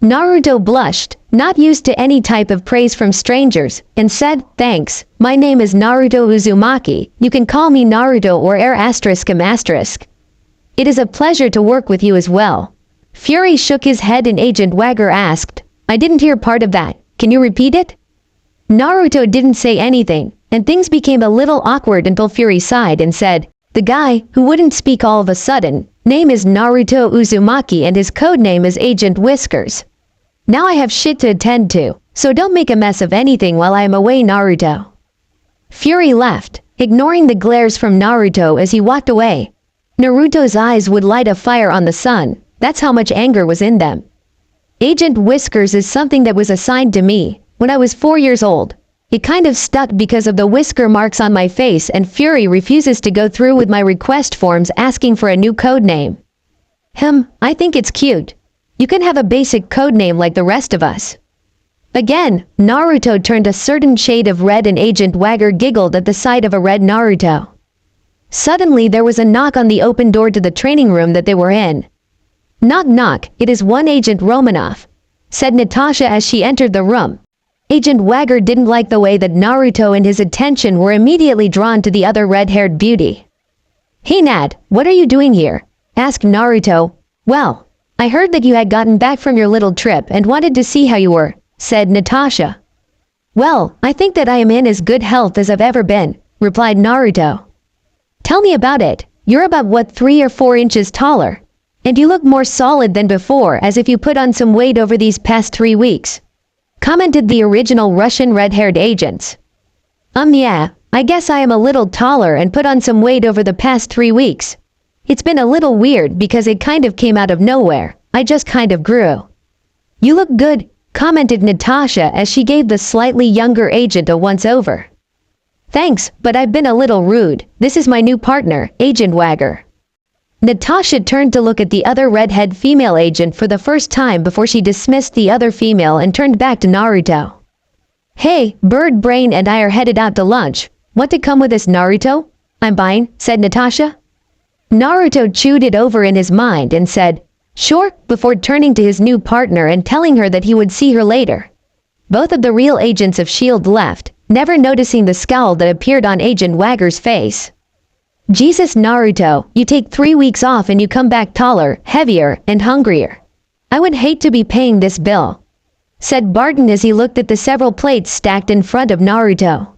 Naruto blushed, not used to any type of praise from strangers, and said, thanks, my name is Naruto Uzumaki. You can call me Naruto or ****. It is a pleasure to work with you as well. Fury shook his head and Agent Wagger asked, I didn't hear part of that. Can you repeat it? Naruto didn't say anything, and things became a little awkward until Fury sighed and said, the guy, who wouldn't speak all of a sudden, name is Naruto Uzumaki and his codename is Agent Whiskers. Now I have shit to attend to, so don't make a mess of anything while I am away, Naruto. Fury left, ignoring the glares from Naruto as he walked away. Naruto's eyes would light a fire on the sun, that's how much anger was in them. Agent Whiskers is something that was assigned to me when I was 4 years old. It kind of stuck because of the whisker marks on my face, and Fury refuses to go through with my request forms asking for a new code name. I think it's cute. You can have a basic code name like the rest of us. Again, Naruto turned a certain shade of red and Agent Wagger giggled at the sight of a red Naruto. Suddenly there was a knock on the open door to the training room that they were in. Knock knock, it is one Agent Romanoff, said Natasha as she entered the room. Agent Wagger didn't like the way that Naruto and his attention were immediately drawn to the other red-haired beauty. Hey Nat, what are you doing here? Asked Naruto. Well, I heard that you had gotten back from your little trip and wanted to see how you were, said Natasha. Well, I think that I am in as good health as I've ever been, replied Naruto. Tell me about it. You're about 3 or 4 inches taller. And you look more solid than before, as if you put on some weight over these past 3 weeks. Commented the original Russian red-haired agents. Yeah, I guess I am a little taller and put on some weight over the past 3 weeks. It's been a little weird because it kind of came out of nowhere. I just kind of grew. You look good, commented Natasha as she gave the slightly younger agent a once-over. Thanks, but I've been a little rude. This is my new partner, Agent Wagger. Natasha turned to look at the other redhead female agent for the first time before she dismissed the other female and turned back to Naruto. Hey, Bird Brain and I are headed out to lunch. Want to come with us, Naruto? I'm fine, said Natasha. Naruto chewed it over in his mind and said, sure, before turning to his new partner and telling her that he would see her later. Both of the real agents of S.H.I.E.L.D. left, never noticing the scowl that appeared on Agent Wagger's face. Jesus Naruto, you take 3 weeks off and you come back taller, heavier, and hungrier. I would hate to be paying this bill, said Barton as he looked at the several plates stacked in front of Naruto.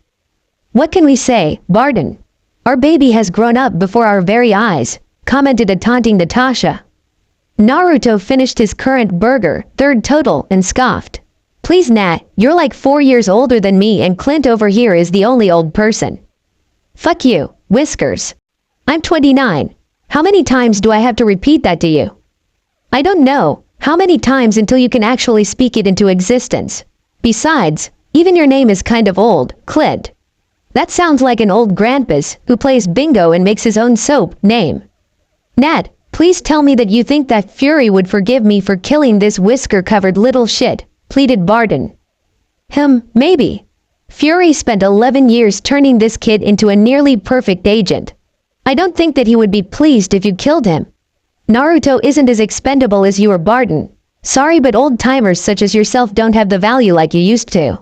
What can we say, Barton? Our baby has grown up before our very eyes, commented a taunting Natasha. Naruto finished his current burger, 3rd total, and scoffed. Please Nat, you're like 4 years older than me and Clint over here is the only old person. Fuck you, Whiskers. I'm 29. How many times do I have to repeat that to you? I don't know. How many times until you can actually speak it into existence? Besides, even your name is kind of old, Clint. That sounds like an old grandpa's who plays bingo and makes his own soap name. Nat, please tell me that you think that Fury would forgive me for killing this whisker-covered little shit, pleaded Barton. Maybe. Fury spent 11 years turning this kid into a nearly perfect agent. I don't think that he would be pleased if you killed him. Naruto isn't as expendable as you or Barton. Sorry, but old-timers such as yourself don't have the value like you used to.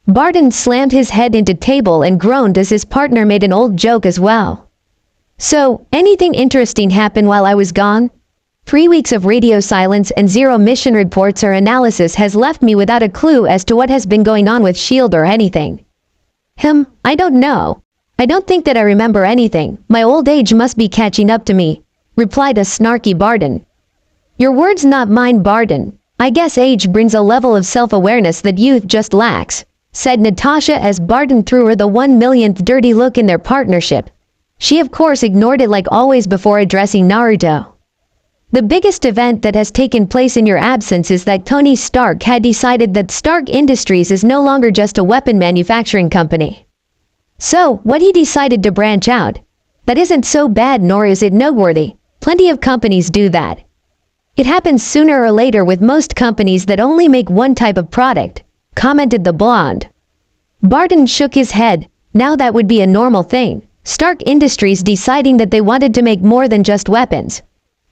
Barton slammed his head into table and groaned as his partner made an old joke as well. So, anything interesting happen while I was gone? 3 weeks of radio silence and 0 mission reports or analysis has left me without a clue as to what has been going on with S.H.I.E.L.D. or anything. I don't know. I don't think that I remember anything. My old age must be catching up to me, replied a snarky Barton. Your words, not mine, Barton. I guess age brings a level of self-awareness that youth just lacks, said Natasha as Barton threw her the 1 millionth dirty look in their partnership. She of course ignored it like always before addressing Naruto. The biggest event that has taken place in your absence is that Tony Stark had decided that Stark Industries is no longer just a weapon manufacturing company. So, what he decided to branch out. That isn't so bad, nor is it noteworthy. Plenty of companies do that. It happens sooner or later with most companies that only make one type of product, commented the blonde. Barton shook his head. Now that would be a normal thing. Stark Industries deciding that they wanted to make more than just weapons.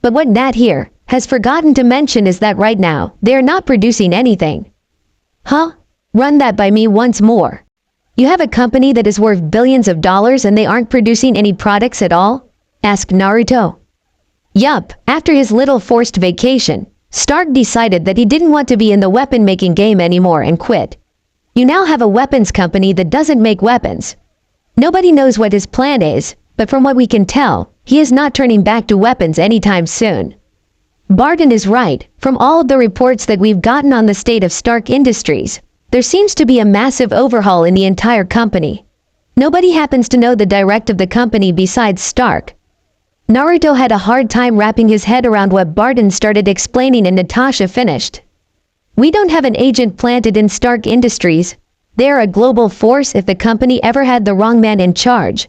But what Nat here has forgotten to mention is that right now, they are not producing anything. Run that by me once more. You have a company that is worth billions of dollars and they aren't producing any products at all? Asked Naruto. Yup, after his little forced vacation, Stark decided that he didn't want to be in the weapon-making game anymore and quit. You now have a weapons company that doesn't make weapons. Nobody knows what his plan is, but from what we can tell, he is not turning back to weapons anytime soon. Barton is right. From all of the reports that we've gotten on the state of Stark Industries, there seems to be a massive overhaul in the entire company. Nobody happens to know the director of the company besides Stark. Naruto had a hard time wrapping his head around what Barton started explaining and Natasha finished. We don't have an agent planted in Stark Industries. They are a global force if the company ever had the wrong man in charge.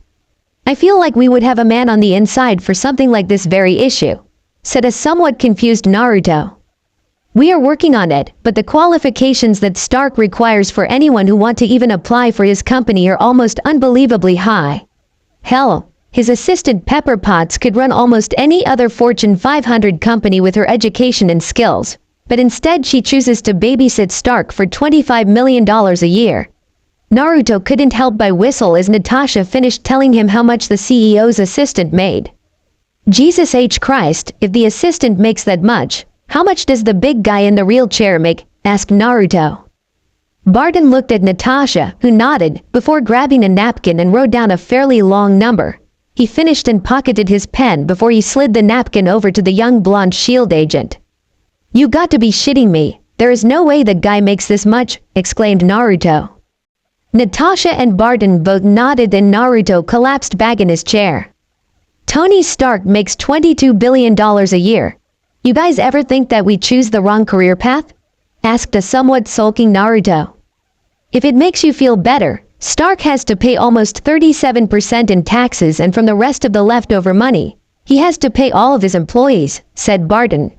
I feel like we would have a man on the inside for something like this very issue, said a somewhat confused Naruto. We are working on it, but the qualifications that Stark requires for anyone who want to even apply for his company are almost unbelievably high. Hell, his assistant Pepper Potts could run almost any other Fortune 500 company with her education and skills, but instead she chooses to babysit Stark for $25 million a year. Naruto couldn't help but whistle as Natasha finished telling him how much the CEO's assistant made. Jesus H. Christ, if the assistant makes that much, how much does the big guy in the wheelchair make? Asked Naruto. Barton looked at Natasha, who nodded, before grabbing a napkin and wrote down a fairly long number. He finished and pocketed his pen before he slid the napkin over to the young blonde S.H.I.E.L.D. agent. You got to be shitting me. There is no way the guy makes this much, exclaimed Naruto. Natasha and Barton both nodded and Naruto collapsed back in his chair. Tony Stark makes $22 billion a year. You guys ever think that we choose the wrong career path? Asked a somewhat sulking Naruto. If it makes you feel better, Stark has to pay almost 37% in taxes and from the rest of the leftover money, he has to pay all of his employees, said Barton.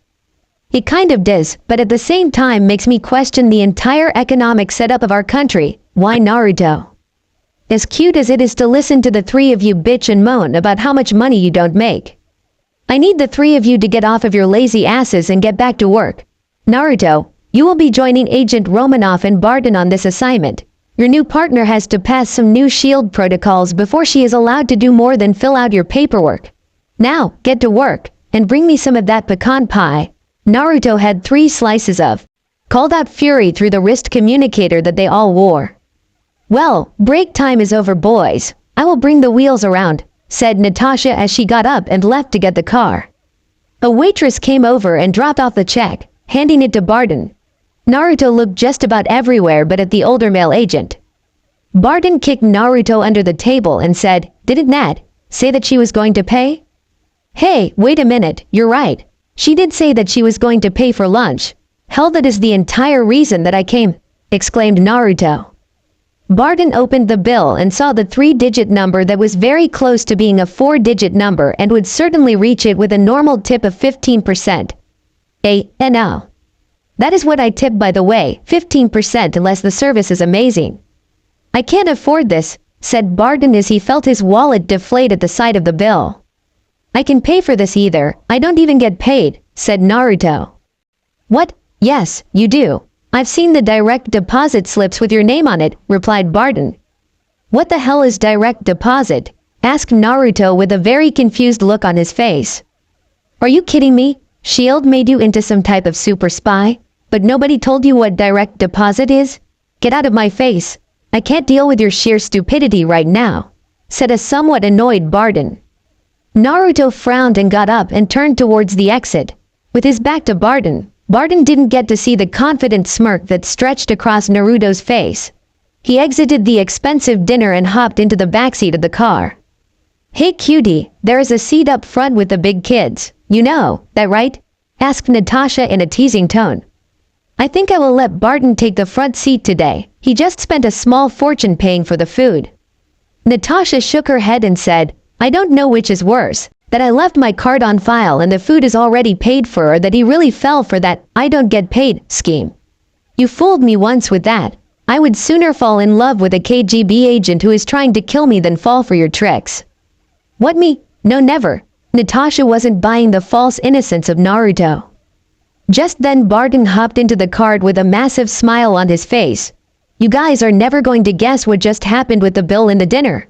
It kind of does, but at the same time makes me question the entire economic setup of our country. Why, Naruto? As cute as it is to listen to the three of you bitch and moan about how much money you don't make, I need the three of you to get off of your lazy asses and get back to work. Naruto, you will be joining Agent Romanoff and Barton on this assignment. Your new partner has to pass some new S.H.I.E.L.D. protocols before she is allowed to do more than fill out your paperwork. Now, get to work, and bring me some of that pecan pie. Naruto had 3 slices of. Called out Fury through the wrist communicator that they all wore. Well, break time is over, boys. I will bring the wheels around, said Natasha as she got up and left to get the car. A waitress came over and dropped off the check, handing it to Barton. Naruto looked just about everywhere but at the older male agent. Barton kicked Naruto under the table and said, "Didn't Nat say that she was going to pay?" "Hey, wait a minute, you're right. She did say that she was going to pay for lunch. Hell, that is the entire reason that I came," exclaimed Naruto. Barton opened the bill and saw the 3-digit number that was very close to being a 4-digit number and would certainly reach it with a normal tip of 15%. That is what I tip, by the way, 15% unless the service is amazing. I can't afford this, said Barton as he felt his wallet deflate at the sight of the bill. I can pay for this either, I don't even get paid, said Naruto. What? Yes, you do. I've seen the direct deposit slips with your name on it, replied Barton. What the hell is direct deposit? Asked Naruto with a very confused look on his face. Are you kidding me? Shield made you into some type of super spy? But nobody told you what direct deposit is? Get out of my face. I can't deal with your sheer stupidity right now, said a somewhat annoyed Barton. Naruto frowned and got up and turned towards the exit. With his back to Barton, Barton didn't get to see the confident smirk that stretched across Naruto's face. He exited the expensive dinner and hopped into the backseat of the car. Hey cutie, there is a seat up front with the big kids. You know, that right? Asked Natasha in a teasing tone. I think I will let Barton take the front seat today. He just spent a small fortune paying for the food. Natasha shook her head and said, I don't know which is worse, that I left my card on file and the food is already paid for, or that he really fell for that I don't get paid scheme. You fooled me once with that. I would sooner fall in love with a KGB agent who is trying to kill me than fall for your tricks. What me? No, never. Natasha wasn't buying the false innocence of Naruto. Just then Barton hopped into the cart with a massive smile on his face. You guys are never going to guess what just happened with the bill and the dinner.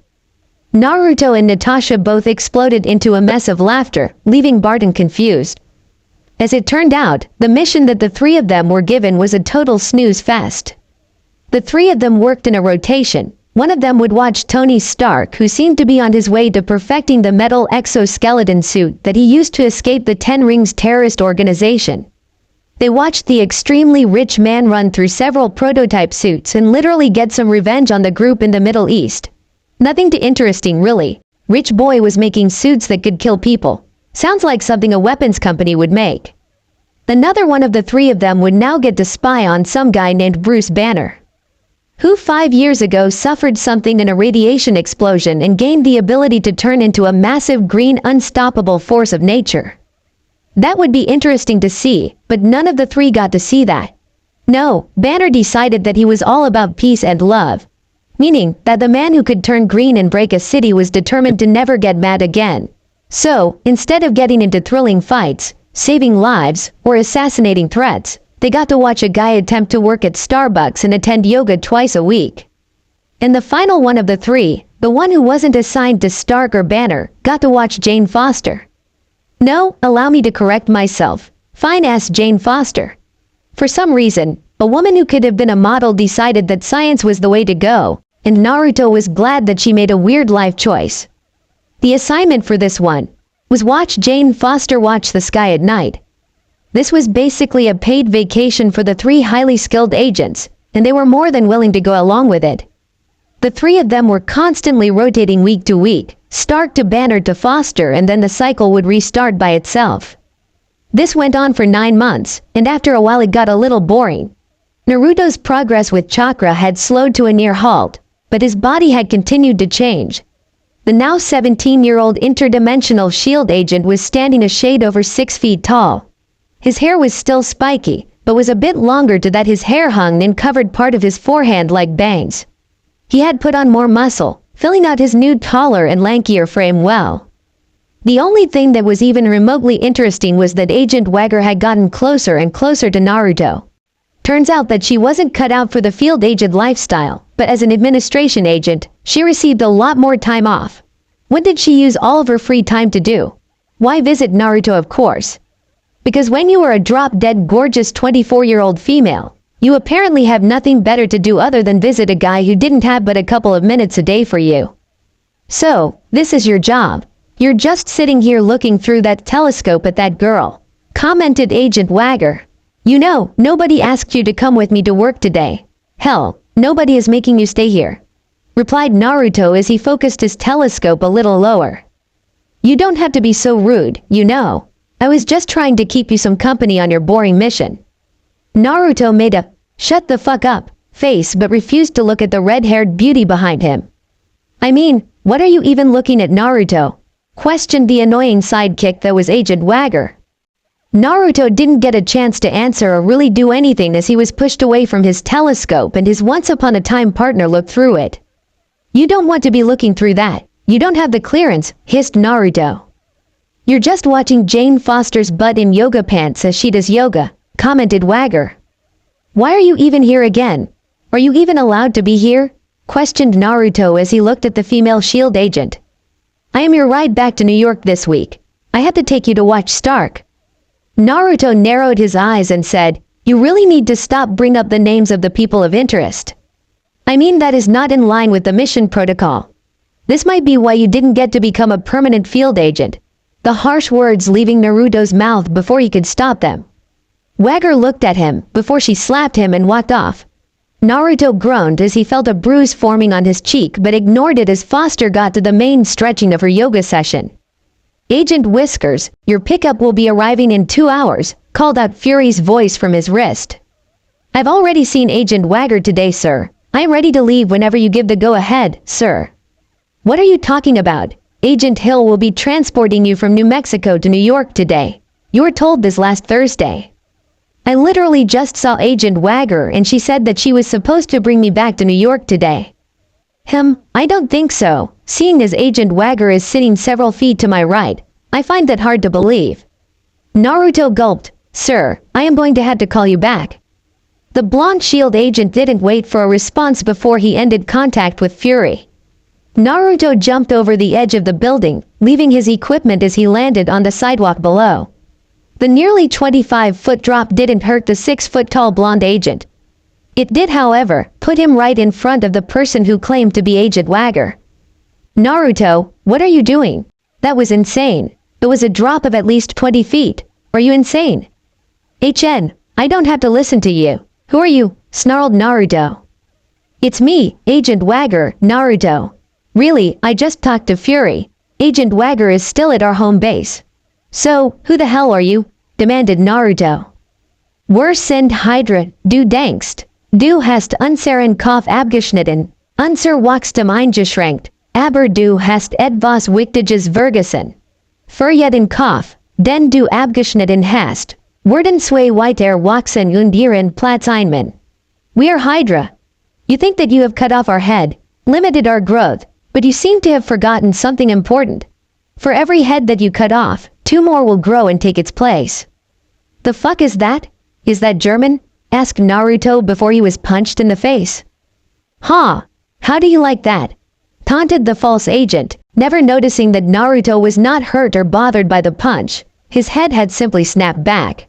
Naruto and Natasha both exploded into a mess of laughter, leaving Barton confused. As it turned out, the mission that the three of them were given was a total snooze fest. The three of them worked in a rotation. One of them would watch Tony Stark, who seemed to be on his way to perfecting the metal exoskeleton suit that he used to escape the Ten Rings terrorist organization. They watched the extremely rich man run through several prototype suits and literally get some revenge on the group in the Middle East. Nothing too interesting really. Rich boy was making suits that could kill people. Sounds like something a weapons company would make. Another one of the three of them would now get to spy on some guy named Bruce Banner, who 5 years ago suffered something in a radiation explosion and gained the ability to turn into a massive green unstoppable force of nature. That would be interesting to see, but none of the three got to see that. No, Banner decided that he was all about peace and love, meaning that the man who could turn green and break a city was determined to never get mad again. So, instead of getting into thrilling fights, saving lives, or assassinating threats, they got to watch a guy attempt to work at Starbucks and attend yoga twice a week. And the final one of the three, the one who wasn't assigned to Stark or Banner, got to watch Jane Foster. No, allow me to correct myself. Fine-ass Jane Foster. For some reason, a woman who could have been a model decided that science was the way to go, and Naruto was glad that she made a weird life choice. The assignment for this one was watch Jane Foster watch the sky at night. This was basically a paid vacation for the three highly skilled agents, and they were more than willing to go along with it. The three of them were constantly rotating week to week, Stark to Banner to Foster, and then the cycle would restart by itself. This went on for 9 months, and after a while it got a little boring. Naruto's progress with chakra had slowed to a near halt, but his body had continued to change. The now 17-year-old interdimensional shield agent was standing a shade over 6 feet tall. His hair was still spiky, but was a bit longer to that his hair hung and covered part of his forehead like bangs. He had put on more muscle, filling out his new taller and lankier frame well. The only thing that was even remotely interesting was that Agent Wagger had gotten closer and closer to Naruto. Turns out that she wasn't cut out for the field agent lifestyle, but as an administration agent, she received a lot more time off. What did she use all of her free time to do? Why visit Naruto, of course. Because when you are a drop-dead gorgeous 24-year-old female, you apparently have nothing better to do other than visit a guy who didn't have but a couple of minutes a day for you. So, this is your job. You're just sitting here looking through that telescope at that girl, commented Agent Wagger. You know, nobody asked you to come with me to work today. Hell, nobody is making you stay here, replied Naruto as he focused his telescope a little lower. You don't have to be so rude, you know. I was just trying to keep you some company on your boring mission. Naruto made a shut the fuck up face but refused to look at the red-haired beauty behind him. I mean, what are you even looking at, Naruto? Questioned the annoying sidekick that was Agent Wagger. Naruto didn't get a chance to answer or really do anything as he was pushed away from his telescope and his once-upon-a-time partner looked through it. "You don't want to be looking through that. You don't have the clearance," hissed Naruto. "You're just watching Jane Foster's butt in yoga pants as she does yoga," commented Wagger. "Why are you even here again? Are you even allowed to be here?" questioned Naruto as he looked at the female SHIELD agent. "I am your ride back to New York this week. I had to take you to watch Stark." Naruto narrowed his eyes and said, "You really need to stop bringing up the names of the people of interest. I mean, that is not in line with the mission protocol. This might be why you didn't get to become a permanent field agent." The harsh words leaving Naruto's mouth before he could stop them. Wagger looked at him before she slapped him and walked off. Naruto groaned as he felt a bruise forming on his cheek but ignored it as Foster got to the main stretching of her yoga session. "Agent Whiskers, your pickup will be arriving in 2 hours, called out Fury's voice from his wrist. "I've already seen Agent Wagger today, sir. I'm ready to leave whenever you give the go-ahead, sir." "What are you talking about? Agent Hill will be transporting you from New Mexico to New York today. You were told this last Thursday." "I literally just saw Agent Wagger and she said that she was supposed to bring me back to New York today." I don't think so. Seeing as Agent Wagger is sitting several feet to my right, I find that hard to believe." Naruto gulped. "Sir, I am going to have to call you back." The blonde SHIELD agent didn't wait for a response before he ended contact with Fury. Naruto jumped over the edge of the building, leaving his equipment as he landed on the sidewalk below. The nearly 25-foot drop didn't hurt the 6-foot-tall blonde agent. It did, however, put him right in front of the person who claimed to be Agent Wagger. "Naruto, what are you doing? That was insane. It was a drop of at least 20 feet. Are you insane?" I don't have to listen to you. Who are you?" snarled Naruto. "It's me, Agent Wagger, Naruto. Really, I just talked to Fury. Agent Wagger is still at our home base." "So, who the hell are you?" demanded Naruto. "Wir sind Hydra, du denkst. Du hast unseren Kopf abgeschnitten, unser Wachstum eingeschränkt, aber du hast etwas Wichtiges vergessen. Für jeden Kopf, den du abgeschnitten hast, werden zwei weiter wachsen und ihren Platz einnehmen. We are Hydra. You think that you have cut off our head, limited our growth, but you seem to have forgotten something important. For every head that you cut off, 2 more will grow and take its place." "The fuck is that? Is that German?" asked Naruto before he was punched in the face. "Huh? How do you like that?" taunted the false agent, never noticing that Naruto was not hurt or bothered by the punch. His head had simply snapped back.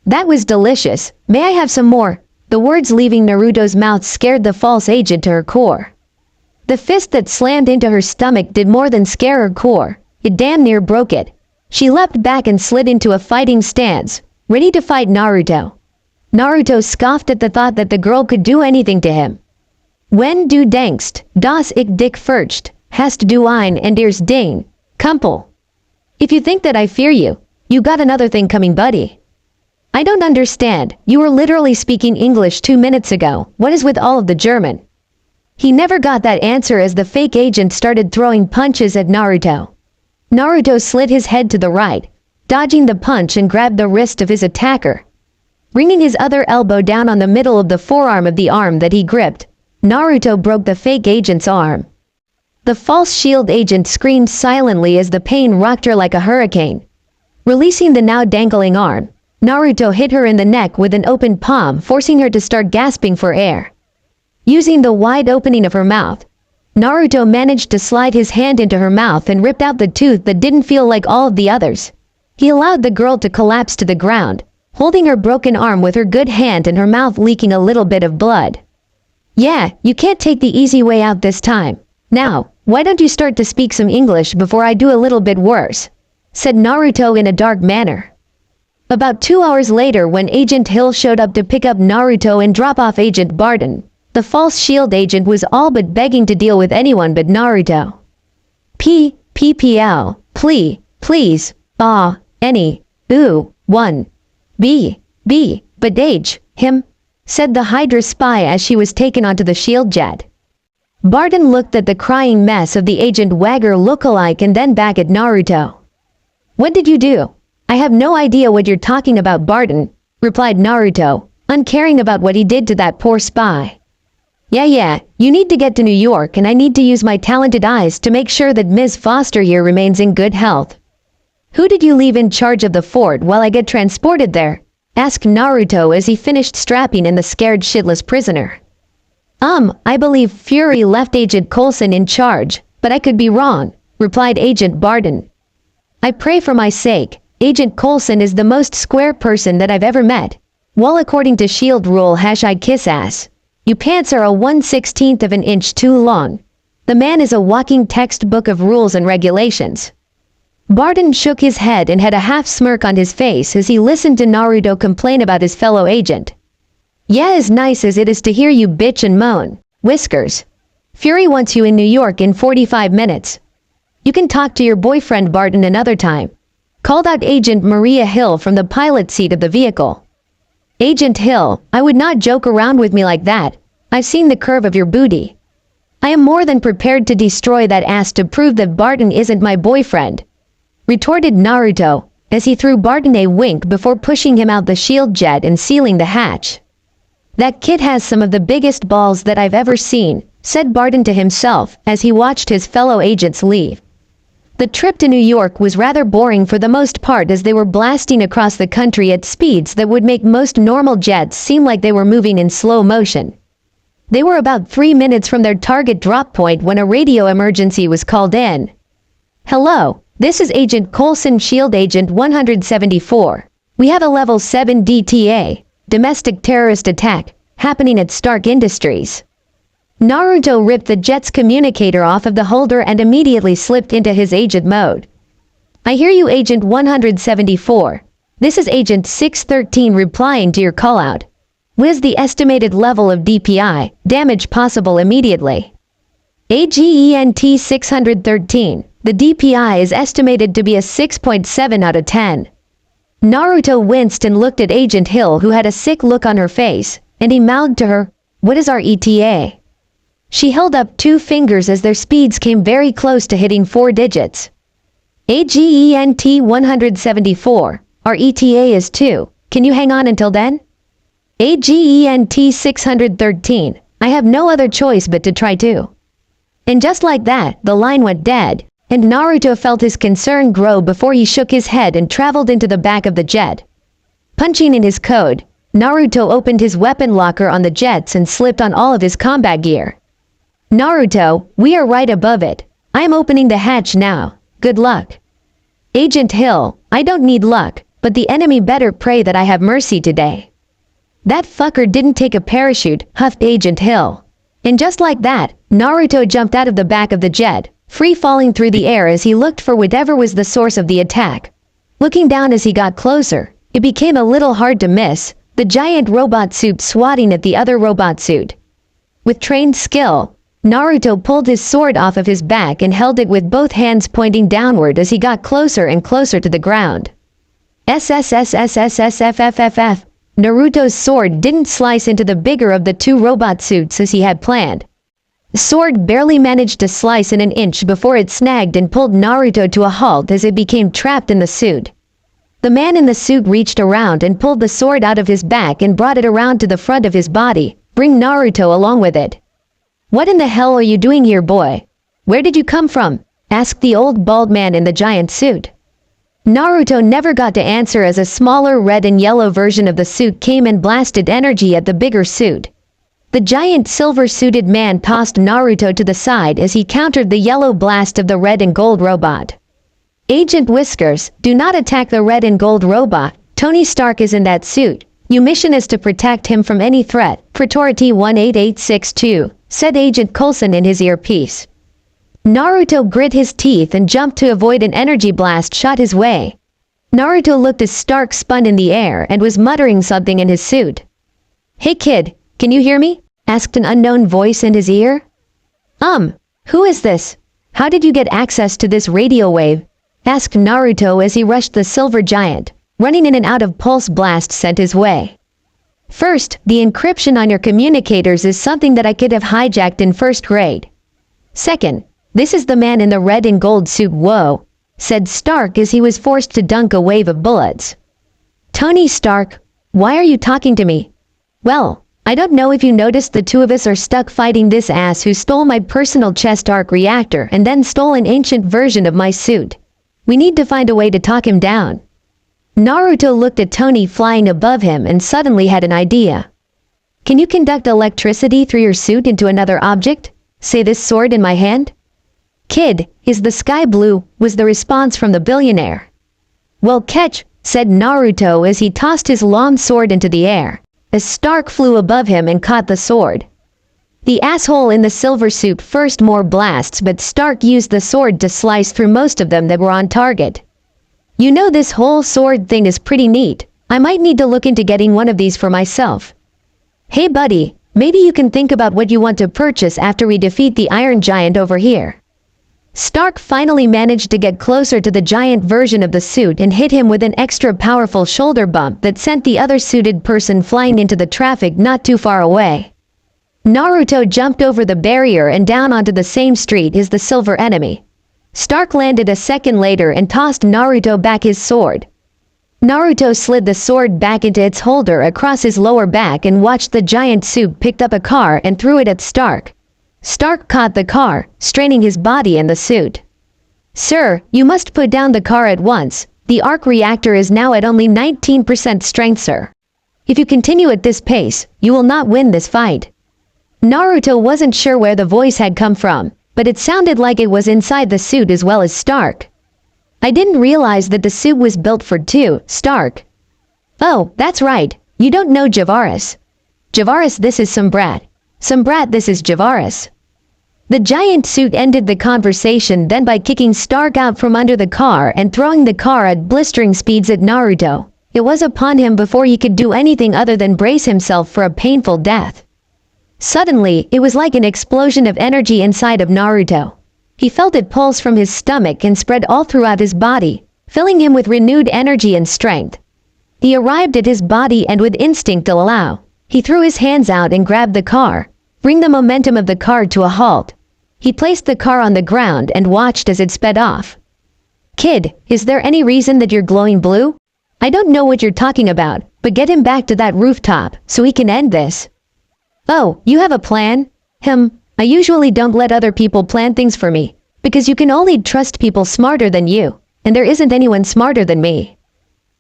"That was delicious. May I have some more?" The words leaving Naruto's mouth scared the false agent to her core. The fist that slammed into her stomach did more than scare her core. It damn near broke it. She leapt back and slid into a fighting stance, ready to fight Naruto. Naruto scoffed at the thought that the girl could do anything to him. "Wenn du denkst, dass ich dich fürcht, hast du ein anderes Ding, Kumpel. If you think that I fear you, you got another thing coming, buddy." "I don't understand. You were literally speaking English 2 minutes ago. What is with all of the German?" He never got that answer as the fake agent started throwing punches at Naruto. Naruto slid his head to the right, dodging the punch and grabbed the wrist of his attacker. Bringing his other elbow down on the middle of the forearm of the arm that he gripped, Naruto broke the fake agent's arm. The false SHIELD agent screamed silently as the pain rocked her like a hurricane. Releasing the now dangling arm, Naruto hit her in the neck with an open palm, forcing her to start gasping for air. Using the wide opening of her mouth, Naruto managed to slide his hand into her mouth and ripped out the tooth that didn't feel like all of the others. He allowed the girl to collapse to the ground, holding her broken arm with her good hand and her mouth leaking a little bit of blood. "Yeah, you can't take the easy way out this time. Now, why don't you start to speak some English before I do a little bit worse?" said Naruto in a dark manner. About 2 hours later, when Agent Hill showed up to pick up Naruto and drop off Agent Barton, the false SHIELD agent was all but begging to deal with anyone but Naruto. "PPL, please, any, ooh, 1, but age, him," said the Hydra spy as she was taken onto the SHIELD jet. Barton looked at the crying mess of the Agent Wagger lookalike and then back at Naruto. "What did you do? I have no idea what you're talking about, Barton, replied Naruto, uncaring about what he did to that poor spy. Yeah, you need to get to New York and I need to use my talented eyes to make sure that Ms. Foster here remains in good health. Who did you leave in charge of the fort while I get transported there? Asked Naruto as he finished strapping in the scared shitless prisoner. I believe Fury left Agent Coulson in charge, but I could be wrong, replied Agent Barton. I pray for my sake, Agent Coulson is the most square person that I've ever met. Well, according to shield rule #I kiss ass. You pants are a 1/16 of an inch too long. The man is a walking textbook of rules and regulations. Barton shook his head and had a half smirk on his face as he listened to Naruto complain about his fellow agent. Yeah, as nice as it is to hear you bitch and moan, Whiskers. Fury wants you in New York in 45 minutes. You can talk to your boyfriend Barton another time. Called out Agent Maria Hill from the pilot seat of the vehicle. Agent Hill, I would not joke around with me like that. I've seen the curve of your booty. I am more than prepared to destroy that ass to prove that Barton isn't my boyfriend, retorted Naruto, as he threw Barton a wink before pushing him out the shield jet and sealing the hatch. That kid has some of the biggest balls that I've ever seen, said Barton to himself as he watched his fellow agents leave. The trip to New York was rather boring for the most part as they were blasting across the country at speeds that would make most normal jets seem like they were moving in slow motion. They were about 3 minutes from their target drop point when a radio emergency was called in. Hello, this is Agent Coulson, Shield Agent 174. We have a level 7 DTA, domestic terrorist attack, happening at Stark Industries. Naruto ripped the jet's communicator off of the holder and immediately slipped into his agent mode. I hear you, Agent 174. This is Agent 613 replying to your callout. What is the estimated level of DPI, damage possible immediately? Agent 613, the DPI is estimated to be a 6.7 out of 10. Naruto winced and looked at Agent Hill, who had a sick look on her face, and he mouthed to her, "What is our ETA?" She held up 2 fingers as their speeds came very close to hitting 4 digits. Agent 174, our ETA is 2, can you hang on until then? Agent 613, I have no other choice but to try to. And just like that, the line went dead, and Naruto felt his concern grow before he shook his head and traveled into the back of the jet. Punching in his code, Naruto opened his weapon locker on the jets and slipped on all of his combat gear. Naruto, we are right above it. I am opening the hatch now. Good luck. Agent Hill, I don't need luck, but the enemy better pray that I have mercy today. That fucker didn't take a parachute, huffed Agent Hill. And just like that, Naruto jumped out of the back of the jet, free falling through the air as he looked for whatever was the source of the attack. Looking down as he got closer, it became a little hard to miss, the giant robot suit swatting at the other robot suit. With trained skill, Naruto pulled his sword off of his back and held it with both hands pointing downward as he got closer and closer to the ground. SSSSSSFFFF. Naruto's sword didn't slice into the bigger of the 2 robot suits as he had planned. The sword barely managed to slice in an inch before it snagged and pulled Naruto to a halt as it became trapped in the suit. The man in the suit reached around and pulled the sword out of his back and brought it around to the front of his body, bringing Naruto along with it. What in the hell are you doing here, boy? Where did you come from? Asked the old bald man in the giant suit. Naruto never got to answer as a smaller red and yellow version of the suit came and blasted energy at the bigger suit. The giant silver-suited man tossed Naruto to the side as he countered the yellow blast of the red and gold robot. Agent Whiskers, do not attack the red and gold robot. Tony Stark is in that suit. Your mission is to protect him from any threat. Priority 18862, said Agent Coulson in his earpiece. Naruto grit his teeth and jumped to avoid an energy blast shot his way. Naruto looked as Stark spun in the air and was muttering something in his suit. Hey kid, can you hear me? Asked an unknown voice in his ear. Who is this? How did you get access to this radio wave? Asked Naruto as he rushed the silver giant, running in and out of pulse blasts sent his way. First, the encryption on your communicators is something that I could have hijacked in 1st grade. Second, this is the man in the red and gold suit. Whoa. said Stark as he was forced to dunk a wave of bullets. Tony Stark, why are you talking to me? Well, I don't know if you noticed the two of us are stuck fighting this ass who stole my personal chest arc reactor and then stole an ancient version of my suit. We need to find a way to talk him down. Naruto looked at Tony flying above him and suddenly had an idea. Can you conduct electricity through your suit into another object? Say this sword in my hand? Kid, is the sky blue? Was the response from the billionaire. Well, catch, said Naruto as he tossed his long sword into the air, as Stark flew above him and caught the sword. The asshole in the silver suit first more blasts, but Stark used the sword to slice through most of them that were on target. You know, this whole sword thing is pretty neat. I might need to look into getting one of these for myself. Hey buddy, maybe you can think about what you want to purchase after we defeat the Iron Giant over here. Stark finally managed to get closer to the giant version of the suit and hit him with an extra powerful shoulder bump that sent the other suited person flying into the traffic not too far away. Naruto jumped over the barrier and down onto the same street as the silver enemy. Stark landed a second later and tossed Naruto back his sword. Naruto slid the sword back into its holder across his lower back and watched the giant suit pick up a car and threw it at Stark. Stark caught the car, straining his body in the suit. Sir, you must put down the car at once. The arc reactor is now at only 19% strength, sir. If you continue at this pace, you will not win this fight. Naruto wasn't sure where the voice had come from, but it sounded like it was inside the suit as well as Stark. I didn't realize that the suit was built for two, Stark. Oh, that's right. You don't know Javaris. Javaris, this is some brat. Some brat, this is Javaris. The giant suit ended the conversation then by kicking Stark out from under the car and throwing the car at blistering speeds at Naruto. It was upon him before he could do anything other than brace himself for a painful death. Suddenly, it was like an explosion of energy inside of Naruto. He felt it pulse from his stomach and spread all throughout his body, filling him with renewed energy and strength. He arrived at his body and with instinct to allow. He threw his hands out and grabbed the car, bring the momentum of the car to a halt. He placed the car on the ground and watched as it sped off. Kid, is there any reason that you're glowing blue? I don't know what you're talking about, but get him back to that rooftop so we can end this. Oh, you have a plan? I usually don't let other people plan things for me, because you can only trust people smarter than you, and there isn't anyone smarter than me.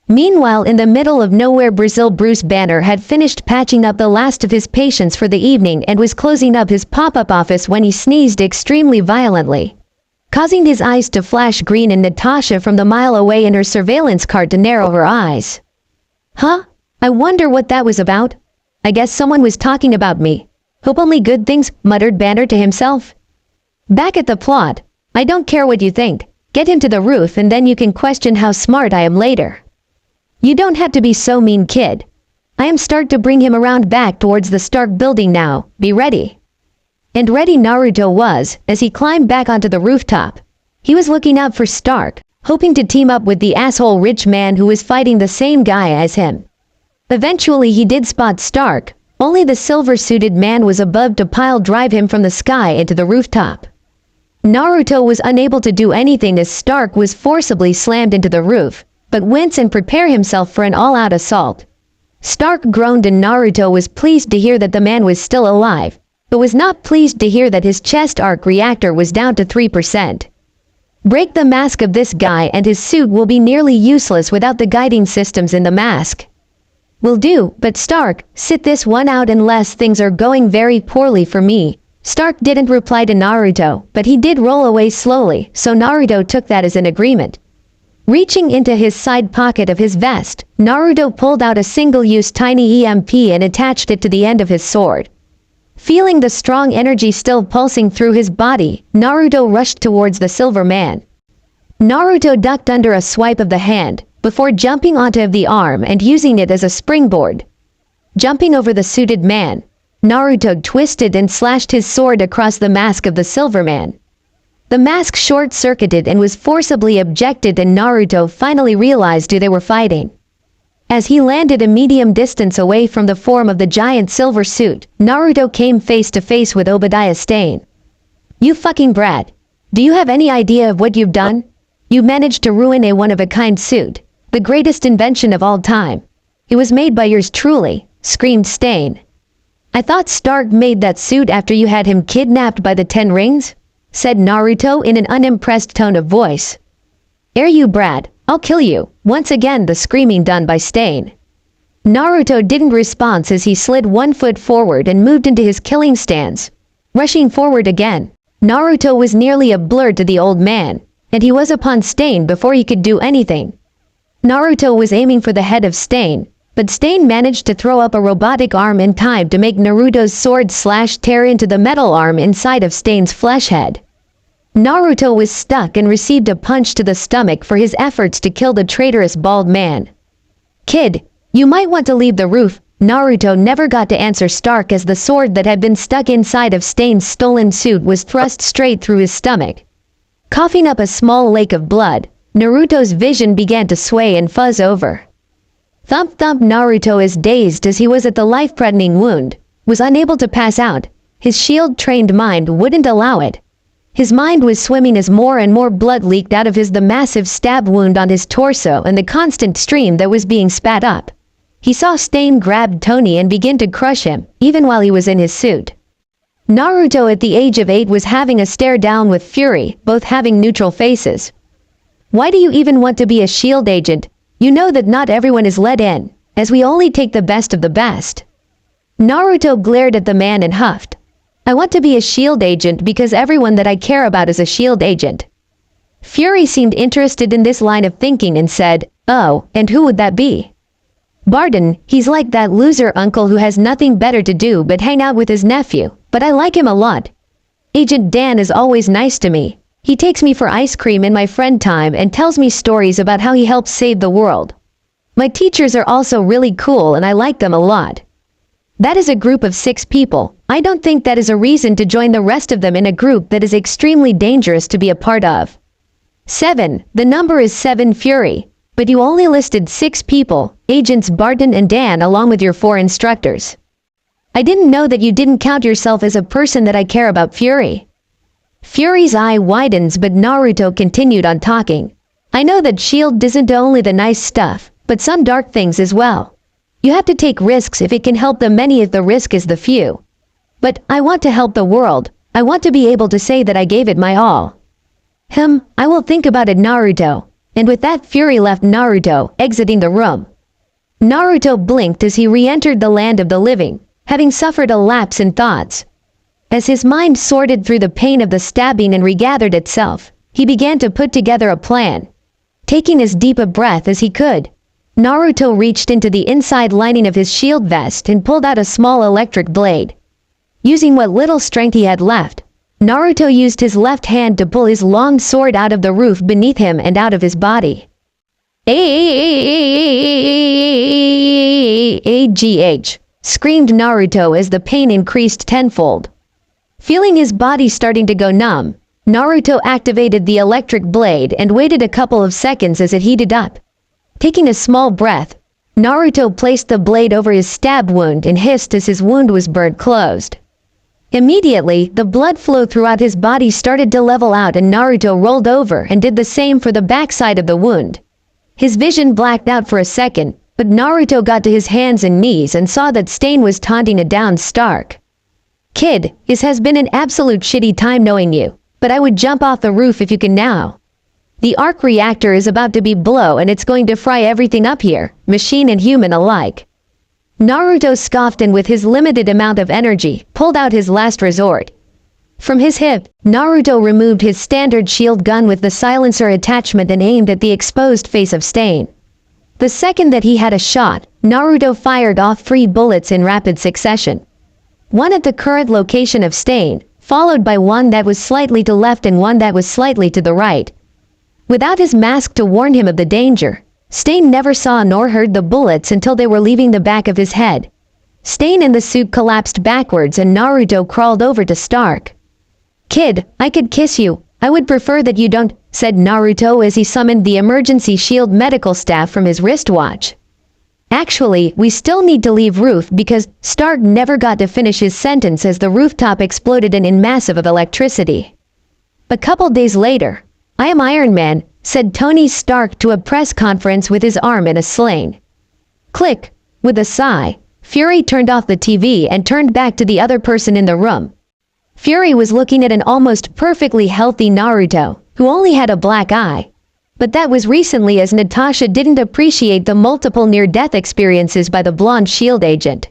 Meanwhile, in the middle of nowhere, Brazil, Bruce Banner had finished patching up the last of his patients for the evening and was closing up his pop-up office when he sneezed extremely violently, causing his eyes to flash green and Natasha from the mile away in her surveillance car to narrow her eyes. Huh? I wonder what that was about. I guess someone was talking about me. Hope only good things, muttered Banner to himself. Back at the plot. I don't care what you think. Get him to the roof and then you can question how smart I am later. You don't have to be so mean, kid. I am start to bring him around back towards the Stark building now. Be ready. And ready Naruto was, as he climbed back onto the rooftop. He was looking out for Stark, hoping to team up with the asshole rich man who was fighting the same guy as him. Eventually he did spot Stark, only the silver-suited man was above to pile drive him from the sky into the rooftop. Naruto was unable to do anything as Stark was forcibly slammed into the roof, but wince and prepare himself for an all-out assault. Stark groaned and Naruto was pleased to hear that the man was still alive, but was not pleased to hear that his chest arc reactor was down to 3%. Break the mask of this guy and his suit will be nearly useless without the guiding systems in the mask. Will do, but Stark, sit this one out unless things are going very poorly for me. Stark didn't reply to Naruto, but he did roll away slowly, so Naruto took that as an agreement. Reaching into his side pocket of his vest, Naruto pulled out a single-use tiny EMP and attached it to the end of his sword. Feeling the strong energy still pulsing through his body, Naruto rushed towards the silver man. Naruto ducked under a swipe of the hand, before jumping onto the arm and using it as a springboard. Jumping over the suited man, Naruto twisted and slashed his sword across the mask of the silver man. The mask short-circuited and was forcibly ejected and Naruto finally realized who they were fighting. As he landed a medium distance away from the form of the giant silver suit, Naruto came face to face with Obadiah Stane. You fucking brat. Do you have any idea of what you've done? You managed to ruin a one-of-a-kind suit, the greatest invention of all time. It was made by yours truly, screamed Stain. I thought Stark made that suit after you had him kidnapped by the Ten Rings? Said Naruto in an unimpressed tone of voice. Ere you, Brad, I'll kill you. Once again the screaming done by Stain. Naruto didn't respond as he slid 1 foot forward and moved into his killing stance. Rushing forward again, Naruto was nearly a blur to the old man, and he was upon Stain before he could do anything. Naruto was aiming for the head of Stain, but Stain managed to throw up a robotic arm in time to make Naruto's sword slash tear into the metal arm inside of Stain's flesh head. Naruto was stuck and received a punch to the stomach for his efforts to kill the traitorous bald man. Kid, you might want to leave the roof. Naruto never got to answer Stark as the sword that had been stuck inside of Stain's stolen suit was thrust straight through his stomach. Coughing up a small lake of blood, Naruto's vision began to sway and fuzz over. Thump thump. Naruto, as dazed as he was at the life-threatening wound, was unable to pass out. His shield-trained mind wouldn't allow it. His mind was swimming as more and more blood leaked out of the massive stab wound on his torso and the constant stream that was being spat up. He saw Stain grab Tony and begin to crush him, even while he was in his suit. Naruto at the age of 8 was having a stare down with fury, both having neutral faces. Why do you even want to be a shield agent? You know that not everyone is let in, as we only take the best of the best. Naruto glared at the man and huffed. I want to be a shield agent because everyone that I care about is a shield agent. Fury seemed interested in this line of thinking and said, oh, and who would that be? Barton, he's like that loser uncle who has nothing better to do but hang out with his nephew, but I like him a lot. Agent Dan is always nice to me. He takes me for ice cream in my friend time and tells me stories about how he helps save the world. My teachers are also really cool and I like them a lot. That is a group of 6 people. I don't think that is a reason to join the rest of them in a group that is extremely dangerous to be a part of. 7. The number is 7, Fury. But you only listed 6 people, Agents Barton and Dan, along with your 4 instructors. I didn't know that you didn't count yourself as a person that I care about, Fury. Fury's eye widens, but Naruto continued on talking. I know that shield isn't only the nice stuff, but some dark things as well. You have to take risks if it can help the many if the risk is the few. But I want to help the world. I want to be able to say that I gave it my all. I will think about it, Naruto. And with that, Fury left Naruto, exiting the room. Naruto blinked as he re-entered the land of the living, having suffered a lapse in thoughts. As his mind sorted through the pain of the stabbing and regathered itself, he began to put together a plan. Taking as deep a breath as he could, Naruto reached into the inside lining of his shield vest and pulled out a small electric blade. Using what little strength he had left, Naruto used his left hand to pull his long sword out of the roof beneath him and out of his body. AGH, screamed Naruto as the pain increased tenfold. Feeling his body starting to go numb, Naruto activated the electric blade and waited a couple of seconds as it heated up. Taking a small breath, Naruto placed the blade over his stab wound and hissed as his wound was burned closed. Immediately, the blood flow throughout his body started to level out and Naruto rolled over and did the same for the backside of the wound. His vision blacked out for a second, but Naruto got to his hands and knees and saw that Stain was taunting a downed Stark. Kid, this has been an absolute shitty time knowing you, but I would jump off the roof if you can now. The arc reactor is about to be blow and it's going to fry everything up here, machine and human alike. Naruto scoffed and with his limited amount of energy, pulled out his last resort. From his hip, Naruto removed his standard shield gun with the silencer attachment and aimed at the exposed face of Stain. The second that he had a shot, Naruto fired off 3 bullets in rapid succession. One at the current location of Stain, followed by one that was slightly to left and one that was slightly to the right. Without his mask to warn him of the danger, Stain never saw nor heard the bullets until they were leaving the back of his head. Stain in the suit collapsed backwards and Naruto crawled over to Stark. Kid, I could kiss you. I would prefer that you don't, said Naruto as he summoned the emergency shield medical staff from his wristwatch. Actually, we still need to leave roof because Stark never got to finish his sentence as the rooftop exploded in massive of electricity. A couple days later, I am Iron Man, said Tony Stark to a press conference with his arm in a sling. Click. With a sigh, Fury turned off the TV and turned back to the other person in the room. Fury was looking at an almost perfectly healthy Naruto, who only had a black eye. But that was recently, as Natasha didn't appreciate the multiple near-death experiences by the blonde SHIELD agent.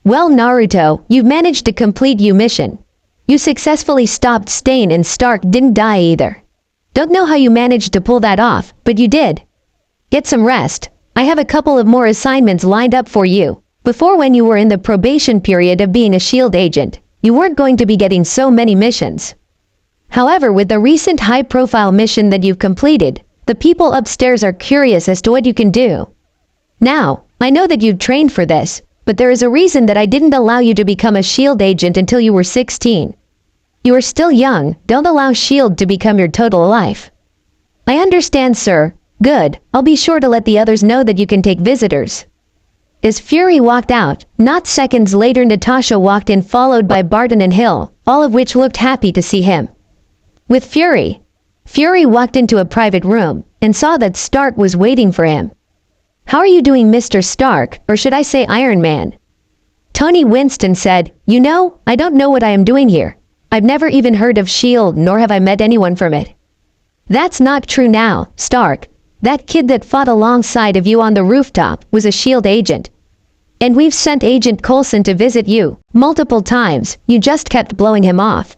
Well, Naruto, you've managed to complete your mission. You successfully stopped Stain, and Stark didn't die either. Don't know how you managed to pull that off, but you did. Get some rest. I have a couple of more assignments lined up for you. Before, when you were in the probation period of being a SHIELD agent, you weren't going to be getting so many missions. However, with the recent high-profile mission that you've completed, the people upstairs are curious as to what you can do. Now, I know that you've trained for this, but there is a reason that I didn't allow you to become a SHIELD agent until you were 16. You are still young. Don't allow SHIELD to become your total life. I understand, sir. Good. I'll be sure to let the others know that you can take visitors. As Fury walked out, not seconds later Natasha walked in, followed by Barton and Hill, all of which looked happy to see him. With Fury walked into a private room and saw that Stark was waiting for him. How are you doing, Mr. Stark, or should I say Iron Man? Tony winced and said, You know, I don't know what I am doing here. I've never even heard of SHIELD, nor have I met anyone from it. That's not true now, Stark. That kid that fought alongside of you on the rooftop was a SHIELD agent. And we've sent Agent Coulson to visit you multiple times. You just kept blowing him off.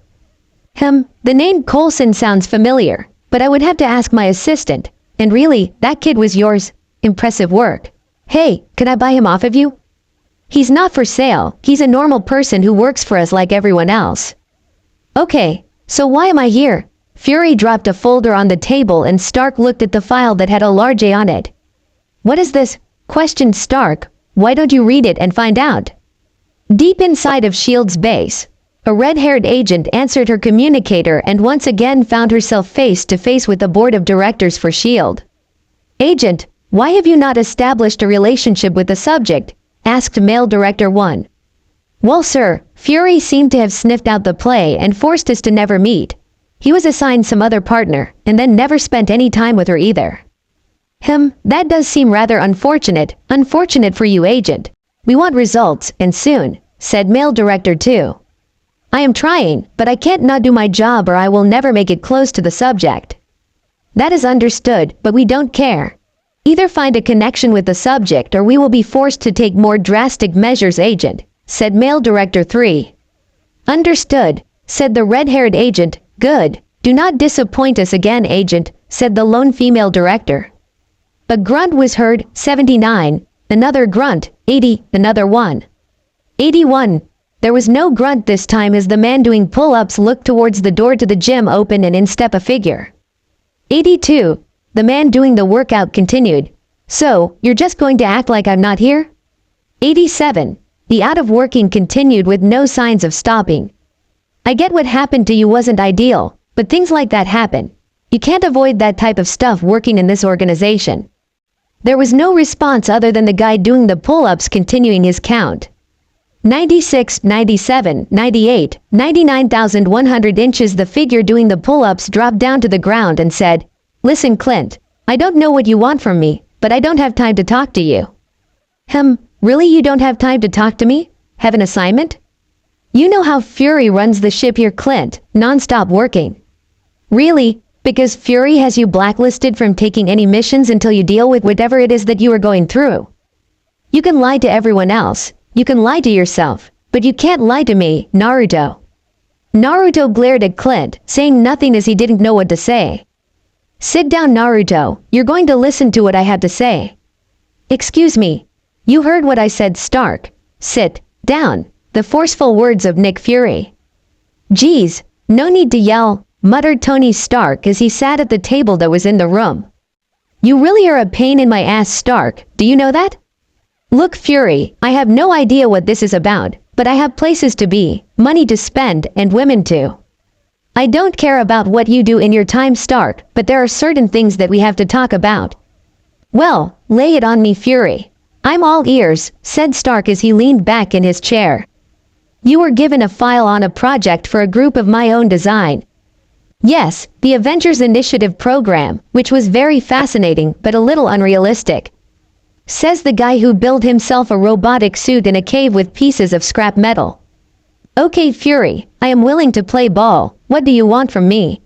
The name Coulson sounds familiar, but I would have to ask my assistant. And really, that kid was yours. Impressive work. Hey, can I buy him off of you? He's not for sale. He's a normal person who works for us like everyone else. Okay, so why am I here? Fury dropped a folder on the table and Stark looked at the file that had a large A on it. What is this? Questioned Stark. Why don't you read it and find out? Deep inside of SHIELD's base, a red-haired agent answered her communicator and once again found herself face to face with the board of directors for SHIELD. Agent, why have you not established a relationship with the subject? Asked Male Director 1. Well, sir, Fury seemed to have sniffed out the play and forced us to never meet. He was assigned some other partner, and then never spent any time with her either. That does seem rather unfortunate. Unfortunate for you, Agent. We want results, and soon, said Male Director 2. I am trying, but I can't not do my job or I will never make it close to the subject. That is understood, but we don't care. Either find a connection with the subject or we will be forced to take more drastic measures, Agent, said Male Director 3. Understood, said the red-haired agent. Good. Do not disappoint us again, Agent, said the lone female director. A grunt was heard, 79, another grunt, 80, another one. 81. There was no grunt this time as the man doing pull-ups looked towards the door to the gym opened and in stepped a figure. 82. The man doing the workout continued. So, you're just going to act like I'm not here? 87. The out of working continued with no signs of stopping. I get what happened to you wasn't ideal, but things like that happen. You can't avoid that type of stuff working in this organization. There was no response other than the guy doing the pull-ups continuing his count. 96, 97, 98, 99,100 inches. The figure doing the pull-ups dropped down to the ground and said, Listen, Clint, I don't know what you want from me, but I don't have time to talk to you. Really you don't have time to talk to me? Have an assignment? You know how Fury runs the ship here, Clint, non-stop working. Really? Because Fury has you blacklisted from taking any missions until you deal with whatever it is that you are going through. You can lie to everyone else. You can lie to yourself. But you can't lie to me, Naruto. Naruto glared at Clint, saying nothing as he didn't know what to say. Sit down, Naruto. You're going to listen to what I have to say. Excuse me. You heard what I said, Stark. Sit down. The forceful words of Nick Fury. Geez, no need to yell, muttered Tony Stark as he sat at the table that was in the room. You really are a pain in my ass, Stark, do you know that? Look, Fury, I have no idea what this is about, but I have places to be, money to spend, and women too. I don't care about what you do in your time, Stark, but there are certain things that we have to talk about. Well, lay it on me, Fury. I'm all ears, said Stark as he leaned back in his chair. You were given a file on a project for a group of my own design. Yes, the Avengers Initiative program, which was very fascinating but a little unrealistic. Says the guy who built himself a robotic suit in a cave with pieces of scrap metal. Okay, Fury, I am willing to play ball. What do you want from me?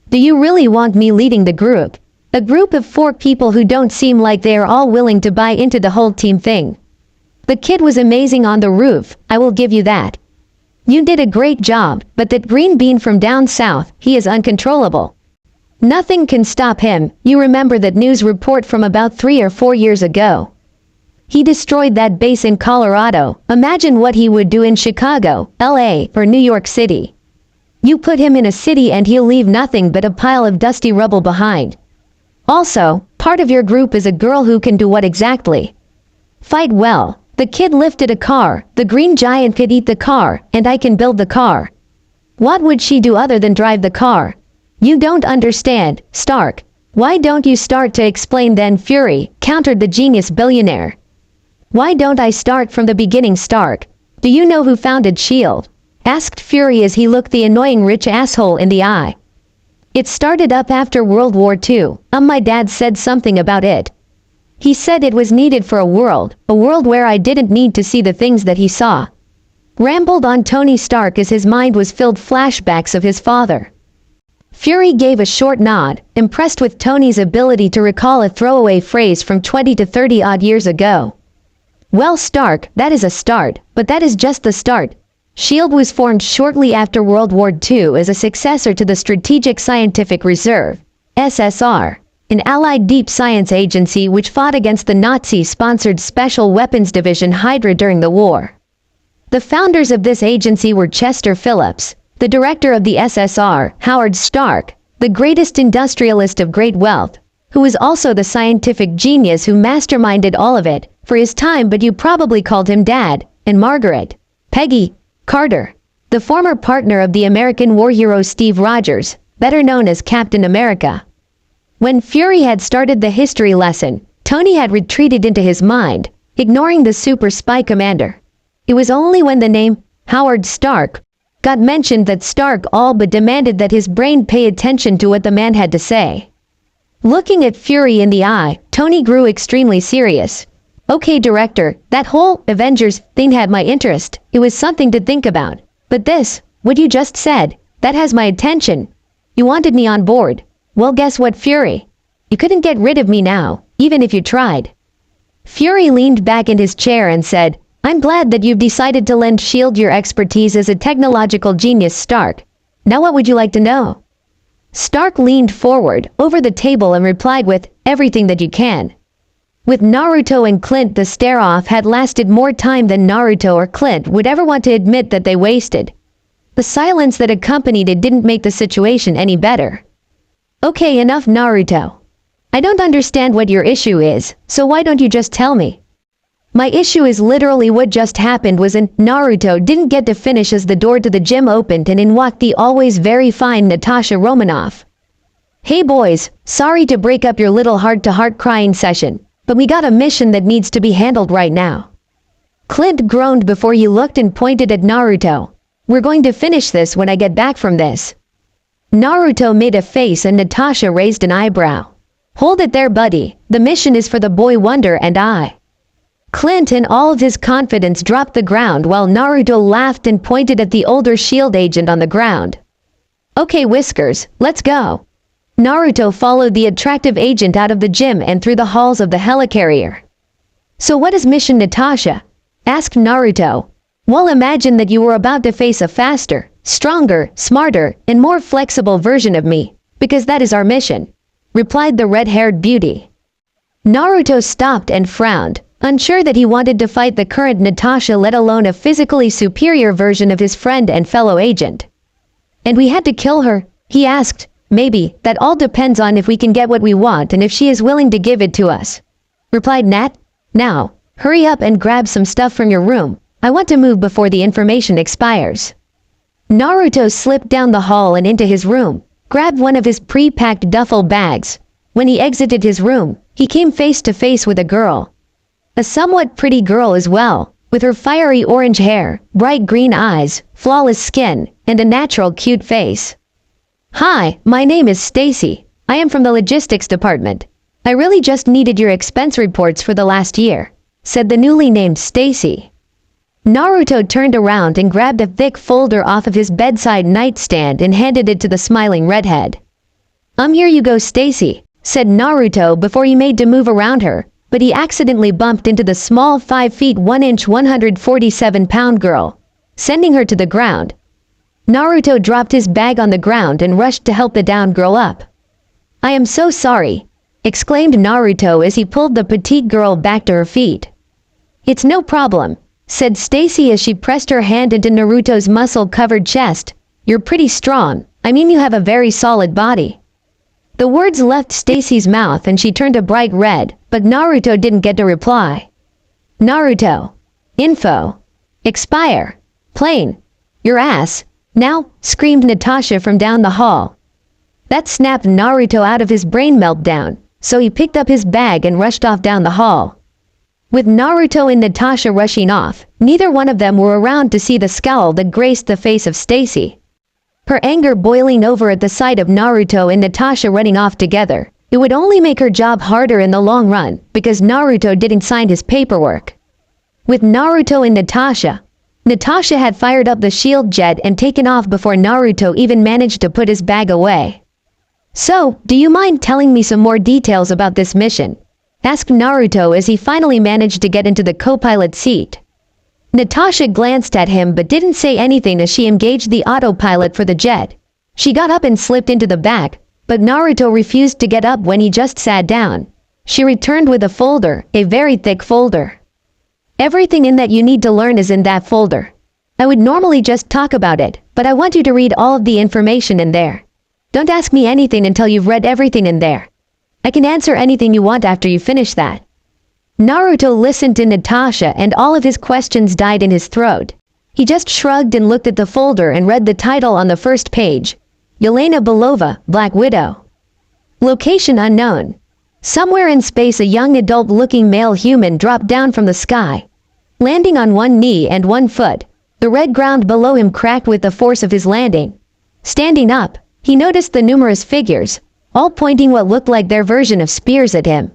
Do you really want me leading the group? A group of 4 people who don't seem like they are all willing to buy into the whole team thing. The kid was amazing on the roof, I will give you that. You did a great job, but that green bean from down south, he is uncontrollable. Nothing can stop him. You remember that news report from about 3 or 4 years ago. He destroyed that base in Colorado. Imagine what he would do in Chicago, LA, or New York City. You put him in a city and he'll leave nothing but a pile of dusty rubble behind. Also, part of your group is a girl who can do what exactly? Fight well. The kid lifted a car, the green giant could eat the car, and I can build the car. What would she do other than drive the car? You don't understand, Stark. Why don't you start to explain then, Fury, countered the genius billionaire. Why don't I start from the beginning, Stark? Do you know who founded S.H.I.E.L.D.? Asked Fury as he looked the annoying rich asshole in the eye. It started up after World War II. My dad said something about it. He said it was needed for a world where I didn't need to see the things that he saw. Rambled on Tony Stark as his mind was filled flashbacks of his father. Fury gave a short nod, impressed with Tony's ability to recall a throwaway phrase from 20 to 30 odd years ago. Well, Stark, that is a start, but that is just the start. S.H.I.E.L.D. was formed shortly after World War II as a successor to the Strategic Scientific Reserve, SSR, an Allied deep science agency which fought against the Nazi-sponsored Special Weapons Division Hydra during the war. The founders of this agency were Chester Phillips, the director of the SSR, Howard Stark, the greatest industrialist of great wealth, who was also the scientific genius who masterminded all of it for his time, but you probably called him Dad, and Margaret, Peggy, Carter, the former partner of the American war hero Steve Rogers, better known as Captain America. When Fury had started the history lesson, Tony had retreated into his mind, ignoring the super spy commander. It was only when the name, Howard Stark, got mentioned that Stark all but demanded that his brain pay attention to what the man had to say. Looking at Fury in the eye, Tony grew extremely serious. Okay, director, that whole Avengers thing had my interest. It was something to think about. But this, what you just said, that has my attention. You wanted me on board. Well, guess what, Fury? You couldn't get rid of me now, even if you tried. Fury leaned back in his chair and said, I'm glad that you've decided to lend S.H.I.E.L.D. your expertise as a technological genius, Stark. Now what would you like to know? Stark leaned forward, over the table and replied with, everything that you can. With Naruto and Clint, the stare-off had lasted more time than Naruto or Clint would ever want to admit that they wasted. The silence that accompanied it didn't make the situation any better. Okay, enough Naruto. I don't understand what your issue is, so why don't you just tell me? My issue is literally what just happened was Naruto didn't get to finish as the door to the gym opened and in walked the always very fine Natasha Romanoff. Hey boys, sorry to break up your little heart-to-heart crying session, but we got a mission that needs to be handled right now. Clint groaned before he looked and pointed at Naruto. We're going to finish this when I get back from this. Naruto made a face and Natasha raised an eyebrow. Hold it there, buddy. The mission is for the boy Wonder and I. Clint in all of his confidence dropped the ground while Naruto laughed and pointed at the older S.H.I.E.L.D. agent on the ground. Okay, Whiskers, let's go. Naruto followed the attractive agent out of the gym and through the halls of the helicarrier. So what is mission, Natasha? Asked Naruto. Well, imagine that you were about to face a faster, stronger, smarter, and more flexible version of me, because that is our mission, replied the red-haired beauty. Naruto stopped and frowned, unsure that he wanted to fight the current Natasha, let alone a physically superior version of his friend and fellow agent. And we had to kill her, he asked. Maybe, that all depends on if we can get what we want and if she is willing to give it to us, replied Nat. Now, hurry up and grab some stuff from your room. I want to move before the information expires. Naruto slipped down the hall and into his room, grabbed one of his pre-packed duffel bags. When he exited his room, he came face to face with a girl. A somewhat pretty girl as well, with her fiery orange hair, bright green eyes, flawless skin, and a natural cute face. Hi, my name is Stacy. I am from the logistics department. I really just needed your expense reports for the last year, said the newly named Stacy. Naruto turned around and grabbed a thick folder off of his bedside nightstand and handed it to the smiling redhead. Here you go, Stacy, said Naruto before he made to move around her, but he accidentally bumped into the small 5 feet 1 inch 147-pound girl, sending her to the ground. Naruto dropped his bag on the ground and rushed to help the downed girl up. I am so sorry, exclaimed Naruto as he pulled the petite girl back to her feet. It's no problem, said Stacy as she pressed her hand into Naruto's muscle-covered chest. You're pretty strong. I mean, you have a very solid body. The words left Stacy's mouth and she turned a bright red, but Naruto didn't get to reply. Naruto. Info. Expire. Plain. Your ass. Now, screamed Natasha from down the hall. That snapped Naruto out of his brain meltdown, so he picked up his bag and rushed off down the hall. With Naruto and Natasha rushing off, neither one of them were around to see the scowl that graced the face of Stacy. Her anger boiling over at the sight of Naruto and Natasha running off together. It would only make her job harder in the long run, because Naruto didn't sign his paperwork. With Naruto and Natasha had fired up the shield jet and taken off before Naruto even managed to put his bag away. So, do you mind telling me some more details about this mission? Asked Naruto as he finally managed to get into the co-pilot seat. Natasha glanced at him but didn't say anything as she engaged the autopilot for the jet. She got up and slipped into the back, but Naruto refused to get up when he just sat down. She returned with a folder, a very thick folder. Everything in that you need to learn is in that folder. I would normally just talk about it, but I want you to read all of the information in there. Don't ask me anything until you've read everything in there. I can answer anything you want after you finish that. Naruto listened to Natasha and all of his questions died in his throat. He just shrugged and looked at the folder and read the title on the first page. Yelena Belova, Black Widow. Location unknown. Somewhere in space a young adult-looking male human dropped down from the sky. Landing on one knee and one foot, the red ground below him cracked with the force of his landing. Standing up, he noticed the numerous figures, all pointing what looked like their version of spears at him.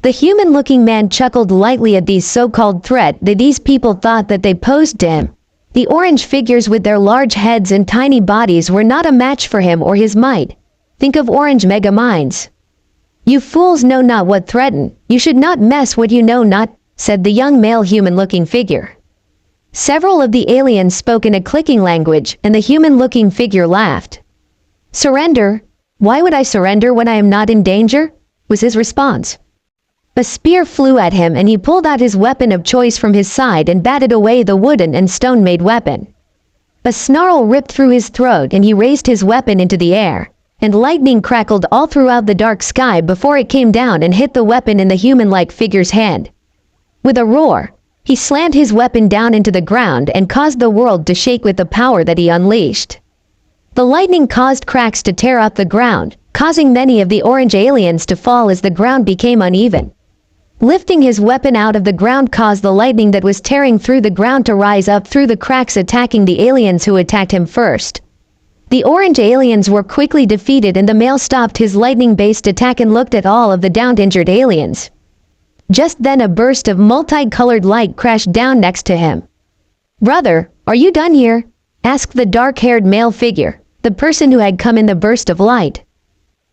The human-looking man chuckled lightly at these so-called threat that these people thought that they posed to him. The orange figures with their large heads and tiny bodies were not a match for him or his might. Think of orange mega minds. You fools know not what threaten. You should not mess what you know not, said the young male human-looking figure. Several of the aliens spoke in a clicking language, and the human-looking figure laughed. Surrender? Why would I surrender when I am not in danger? Was his response. A spear flew at him and he pulled out his weapon of choice from his side and batted away the wooden and stone-made weapon. A snarl ripped through his throat and he raised his weapon into the air, and lightning crackled all throughout the dark sky before it came down and hit the weapon in the human-like figure's hand. With a roar, he slammed his weapon down into the ground and caused the world to shake with the power that he unleashed. The lightning caused cracks to tear up the ground, causing many of the orange aliens to fall as the ground became uneven. Lifting his weapon out of the ground caused the lightning that was tearing through the ground to rise up through the cracks, attacking the aliens who attacked him first. The orange aliens were quickly defeated and the male stopped his lightning-based attack and looked at all of the downed injured aliens. Just then a burst of multicolored light crashed down next to him. Brother, are you done here? Asked the dark-haired male figure, the person who had come in the burst of light.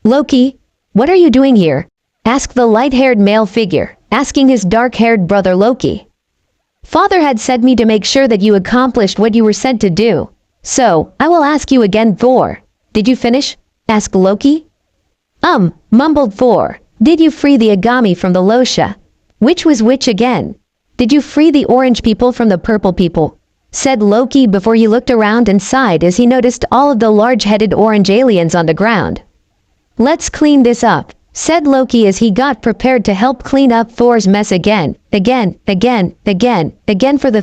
Loki, what are you doing here? Asked the light-haired male figure, asking his dark-haired brother Loki. Father had said me to make sure that you accomplished what you were sent to do. So, I will ask you again, Thor. Did you finish? Asked Loki. Mumbled Thor. Did you free the Agami from the Losha? Which was which again? Did you free the orange people from the purple people? Said Loki before he looked around and sighed as he noticed all of the large-headed orange aliens on the ground. Let's clean this up, said Loki as he got prepared to help clean up Thor's mess again for the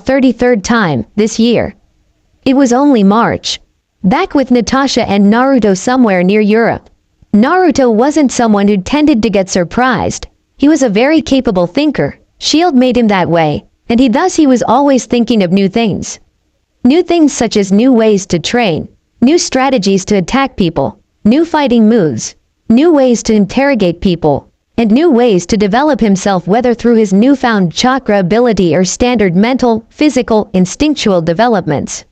33rd time this year. It was only March. Back with Natasha and Naruto somewhere near Europe. Naruto wasn't someone who tended to get surprised. He was a very capable thinker. Shield made him that way, and he was always thinking of new things. New things such as new ways to train, new strategies to attack people, new fighting moves, new ways to interrogate people, and new ways to develop himself, whether through his newfound chakra ability or standard mental, physical, instinctual developments.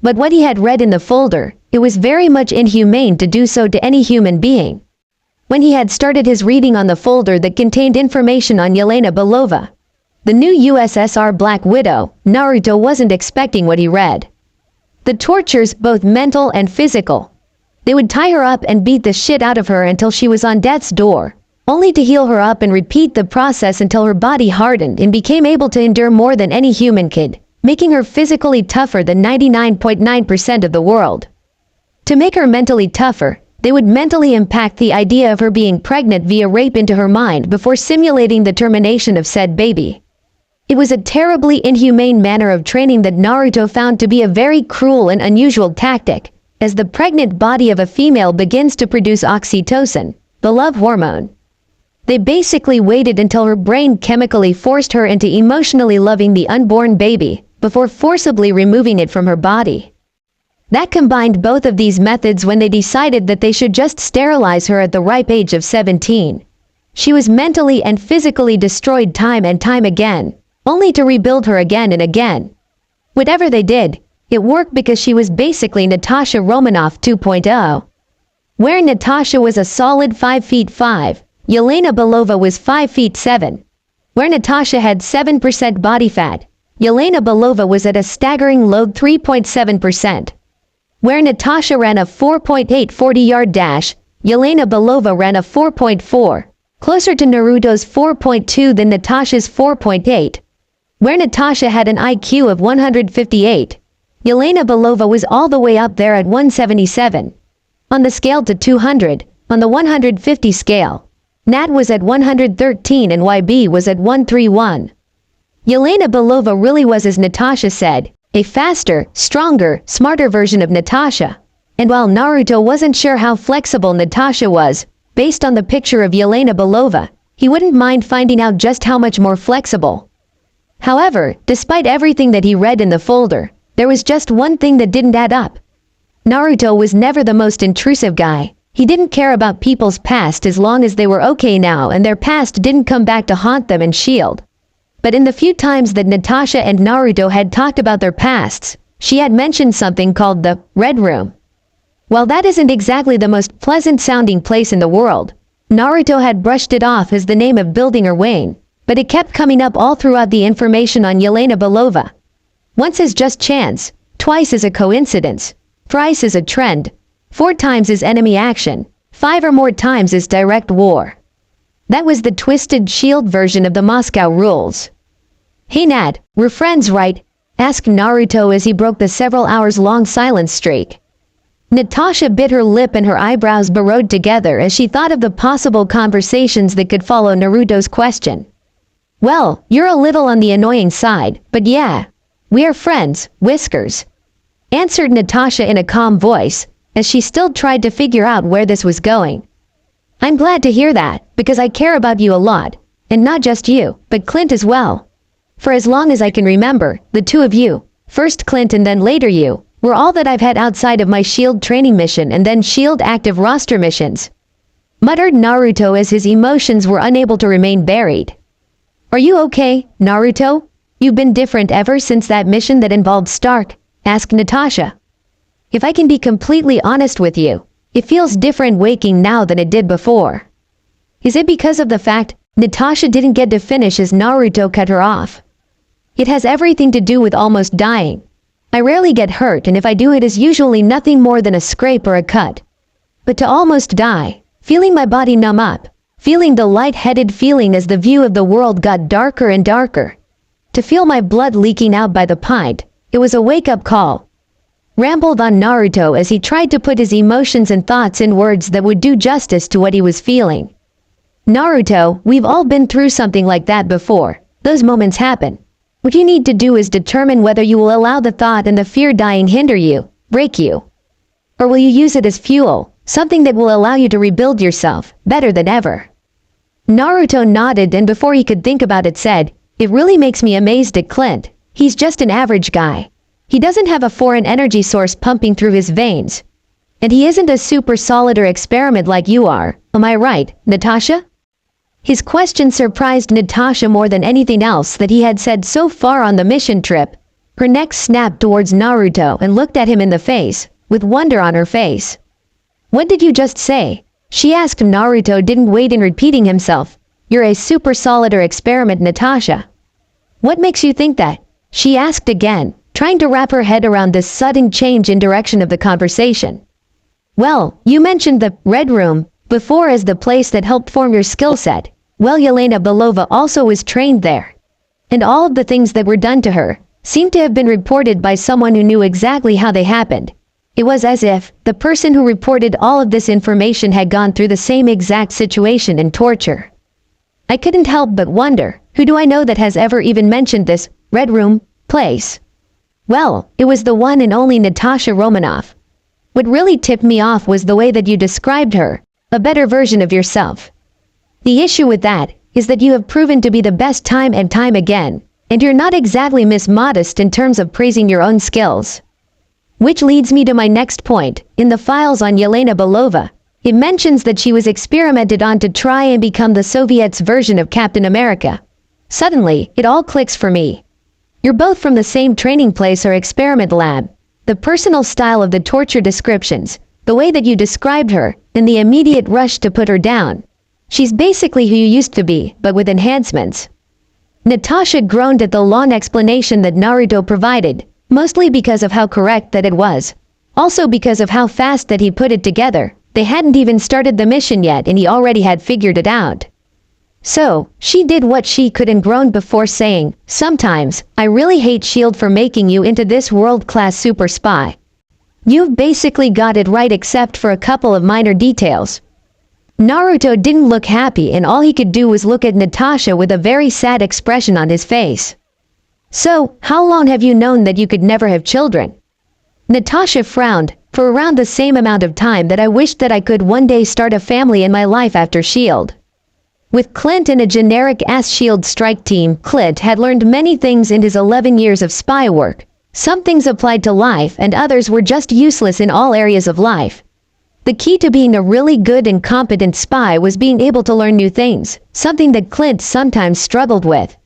But what he had read in the folder, it was very much inhumane to do so to any human being. When he had started his reading on the folder that contained information on Yelena Belova, the new USSR Black Widow, Naruto wasn't expecting what he read. The tortures, both mental and physical. They would tie her up and beat the shit out of her until she was on death's door, only to heal her up and repeat the process until her body hardened and became able to endure more than any human could, making her physically tougher than 99.9% of the world. To make her mentally tougher, they would mentally impact the idea of her being pregnant via rape into her mind before simulating the termination of said baby. It was a terribly inhumane manner of training that Naruto found to be a very cruel and unusual tactic, as the pregnant body of a female begins to produce oxytocin, the love hormone. They basically waited until her brain chemically forced her into emotionally loving the unborn baby, before forcibly removing it from her body. That combined both of these methods when they decided that they should just sterilize her at the ripe age of 17. She was mentally and physically destroyed time and time again, only to rebuild her again and again. Whatever they did, it worked because she was basically Natasha Romanoff 2.0. Where Natasha was a solid 5 feet 5, Yelena Belova was 5 feet 7. Where Natasha had 7% body fat, Yelena Belova was at a staggering low 3.7%. Where Natasha ran a 4.8 40-yard dash, Yelena Belova ran a 4.4, closer to Naruto's 4.2 than Natasha's 4.8. Where Natasha had an IQ of 158, Yelena Belova was all the way up there at 177. On the scale to 200, on the 150 scale, Nat was at 113 and YB was at 131. Yelena Belova really was, as Natasha said, a faster, stronger, smarter version of Natasha. And while Naruto wasn't sure how flexible Natasha was, based on the picture of Yelena Belova, he wouldn't mind finding out just how much more flexible. However, despite everything that he read in the folder, there was just one thing that didn't add up. Naruto was never the most intrusive guy. He didn't care about people's past as long as they were okay now and their past didn't come back to haunt them and shield. But in the few times that Natasha and Naruto had talked about their pasts, she had mentioned something called the Red Room. While that isn't exactly the most pleasant-sounding place in the world, Naruto had brushed it off as the name of building or wing, but it kept coming up all throughout the information on Yelena Belova. Once is just chance, twice is a coincidence, thrice is a trend, 4 times is enemy action, 5 or more times is direct war. That was the twisted shield version of the Moscow rules. "Hey Nat, we're friends, right?" asked Naruto as he broke the several hours-long silence streak. Natasha bit her lip and her eyebrows burrowed together as she thought of the possible conversations that could follow Naruto's question. "Well, you're a little on the annoying side, but yeah, we are friends, Whiskers," answered Natasha in a calm voice, as she still tried to figure out where this was going. "I'm glad to hear that, because I care about you a lot, and not just you, but Clint as well. For as long as I can remember, the two of you, first Clint and then later you, were all that I've had outside of my SHIELD training mission and then SHIELD active roster missions," muttered Naruto as his emotions were unable to remain buried. "Are you okay, Naruto? You've been different ever since that mission that involved Stark?" asked Natasha. "If I can be completely honest with you, it feels different waking now than it did before." Is it because of the fact Natasha didn't get to finish as Naruto cut her off? "It has everything to do with almost dying. I rarely get hurt, and if I do, it is usually nothing more than a scrape or a cut. But to almost die, feeling my body numb up, feeling the light-headed feeling as the view of the world got darker and darker, to feel my blood leaking out by the pint, it was a wake-up call," rambled on Naruto as he tried to put his emotions and thoughts in words that would do justice to what he was feeling. "Naruto, we've all been through something like that before. Those moments happen. What you need to do is determine whether you will allow the thought and the fear dying hinder you, break you. Or will you use it as fuel, something that will allow you to rebuild yourself, better than ever." Naruto nodded and before he could think about it said, "It really makes me amazed at Clint. He's just an average guy. He doesn't have a foreign energy source pumping through his veins. And he isn't a super solid or experiment like you are, am I right, Natasha? His question surprised Natasha more than anything else that he had said so far on the mission trip. Her neck snapped towards Naruto and looked at him in the face, with wonder on her face. What did you just say? She asked. Naruto didn't wait in repeating himself. You're a super solid or experiment, Natasha. What makes you think that? She asked again, trying to wrap her head around this sudden change in direction of the conversation. Well, you mentioned the Red Room before as the place that helped form your skill set. Well, Yelena Belova also was trained there. And all of the things that were done to her seemed to have been reported by someone who knew exactly how they happened. It was as if the person who reported all of this information had gone through the same exact situation and torture. I couldn't help but wonder, who do I know that has ever even mentioned this Red Room place? Well, it was the one and only Natasha Romanoff. What really tipped me off was the way that you described her, a better version of yourself. The issue with that is that you have proven to be the best time and time again, and you're not exactly Miss Modest in terms of praising your own skills. Which leads me to my next point. In the files on Yelena Belova, it mentions that she was experimented on to try and become the Soviets' version of Captain America. Suddenly, it all clicks for me. You're both from the same training place or experiment lab. The personal style of the torture descriptions, the way that you described her, and the immediate rush to put her down. She's basically who you used to be, but with enhancements. Natasha groaned at the long explanation that Naruto provided, mostly because of how correct that it was. Also because of how fast that he put it together. They hadn't even started the mission yet and he already had figured it out. So, she did what she could and groaned before saying, sometimes, I really hate S.H.I.E.L.D. for making you into this world-class super spy. You've basically got it right except for a couple of minor details. Naruto didn't look happy and all he could do was look at Natasha with a very sad expression on his face. So, how long have you known that you could never have children? Natasha frowned, for around the same amount of time that I wished that I could one day start a family in my life after S.H.I.E.L.D. With Clint in a generic-ass S.H.I.E.L.D. strike team, Clint had learned many things in his 11 years of spy work. Some things applied to life and others were just useless in all areas of life. The key to being a really good and competent spy was being able to learn new things, something that Clint sometimes struggled with.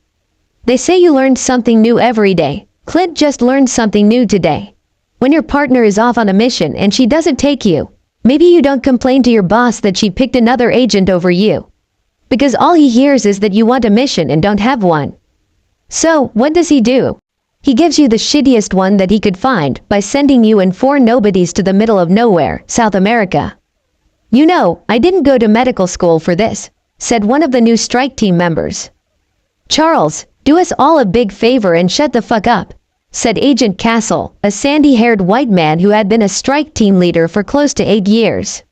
They say you learn something new every day. Clint just learned something new today. When your partner is off on a mission and she doesn't take you, maybe you don't complain to your boss that she picked another agent over you. Because all he hears is that you want a mission and don't have one. So, what does he do? He gives you the shittiest one that he could find by sending you and 4 nobodies to the middle of nowhere, South America. You know, I didn't go to medical school for this, said one of the new strike team members. Charles, do us all a big favor and shut the fuck up, said Agent Castle, a sandy-haired white man who had been a strike team leader for close to 8 years.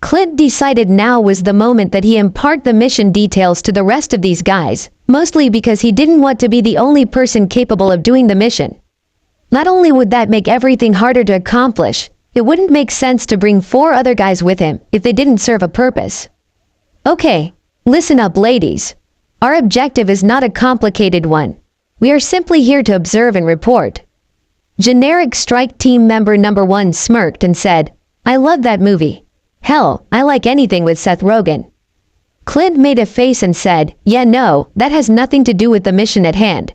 Clint decided now was the moment that he impart the mission details to the rest of these guys, mostly because he didn't want to be the only person capable of doing the mission. Not only would that make everything harder to accomplish, it wouldn't make sense to bring 4 other guys with him if they didn't serve a purpose. Okay, listen up ladies. Our objective is not a complicated one. We are simply here to observe and report. Generic strike team member number 1 smirked and said, I love that movie. Hell, I like anything with Seth Rogen. Clint made a face and said, yeah no, that has nothing to do with the mission at hand.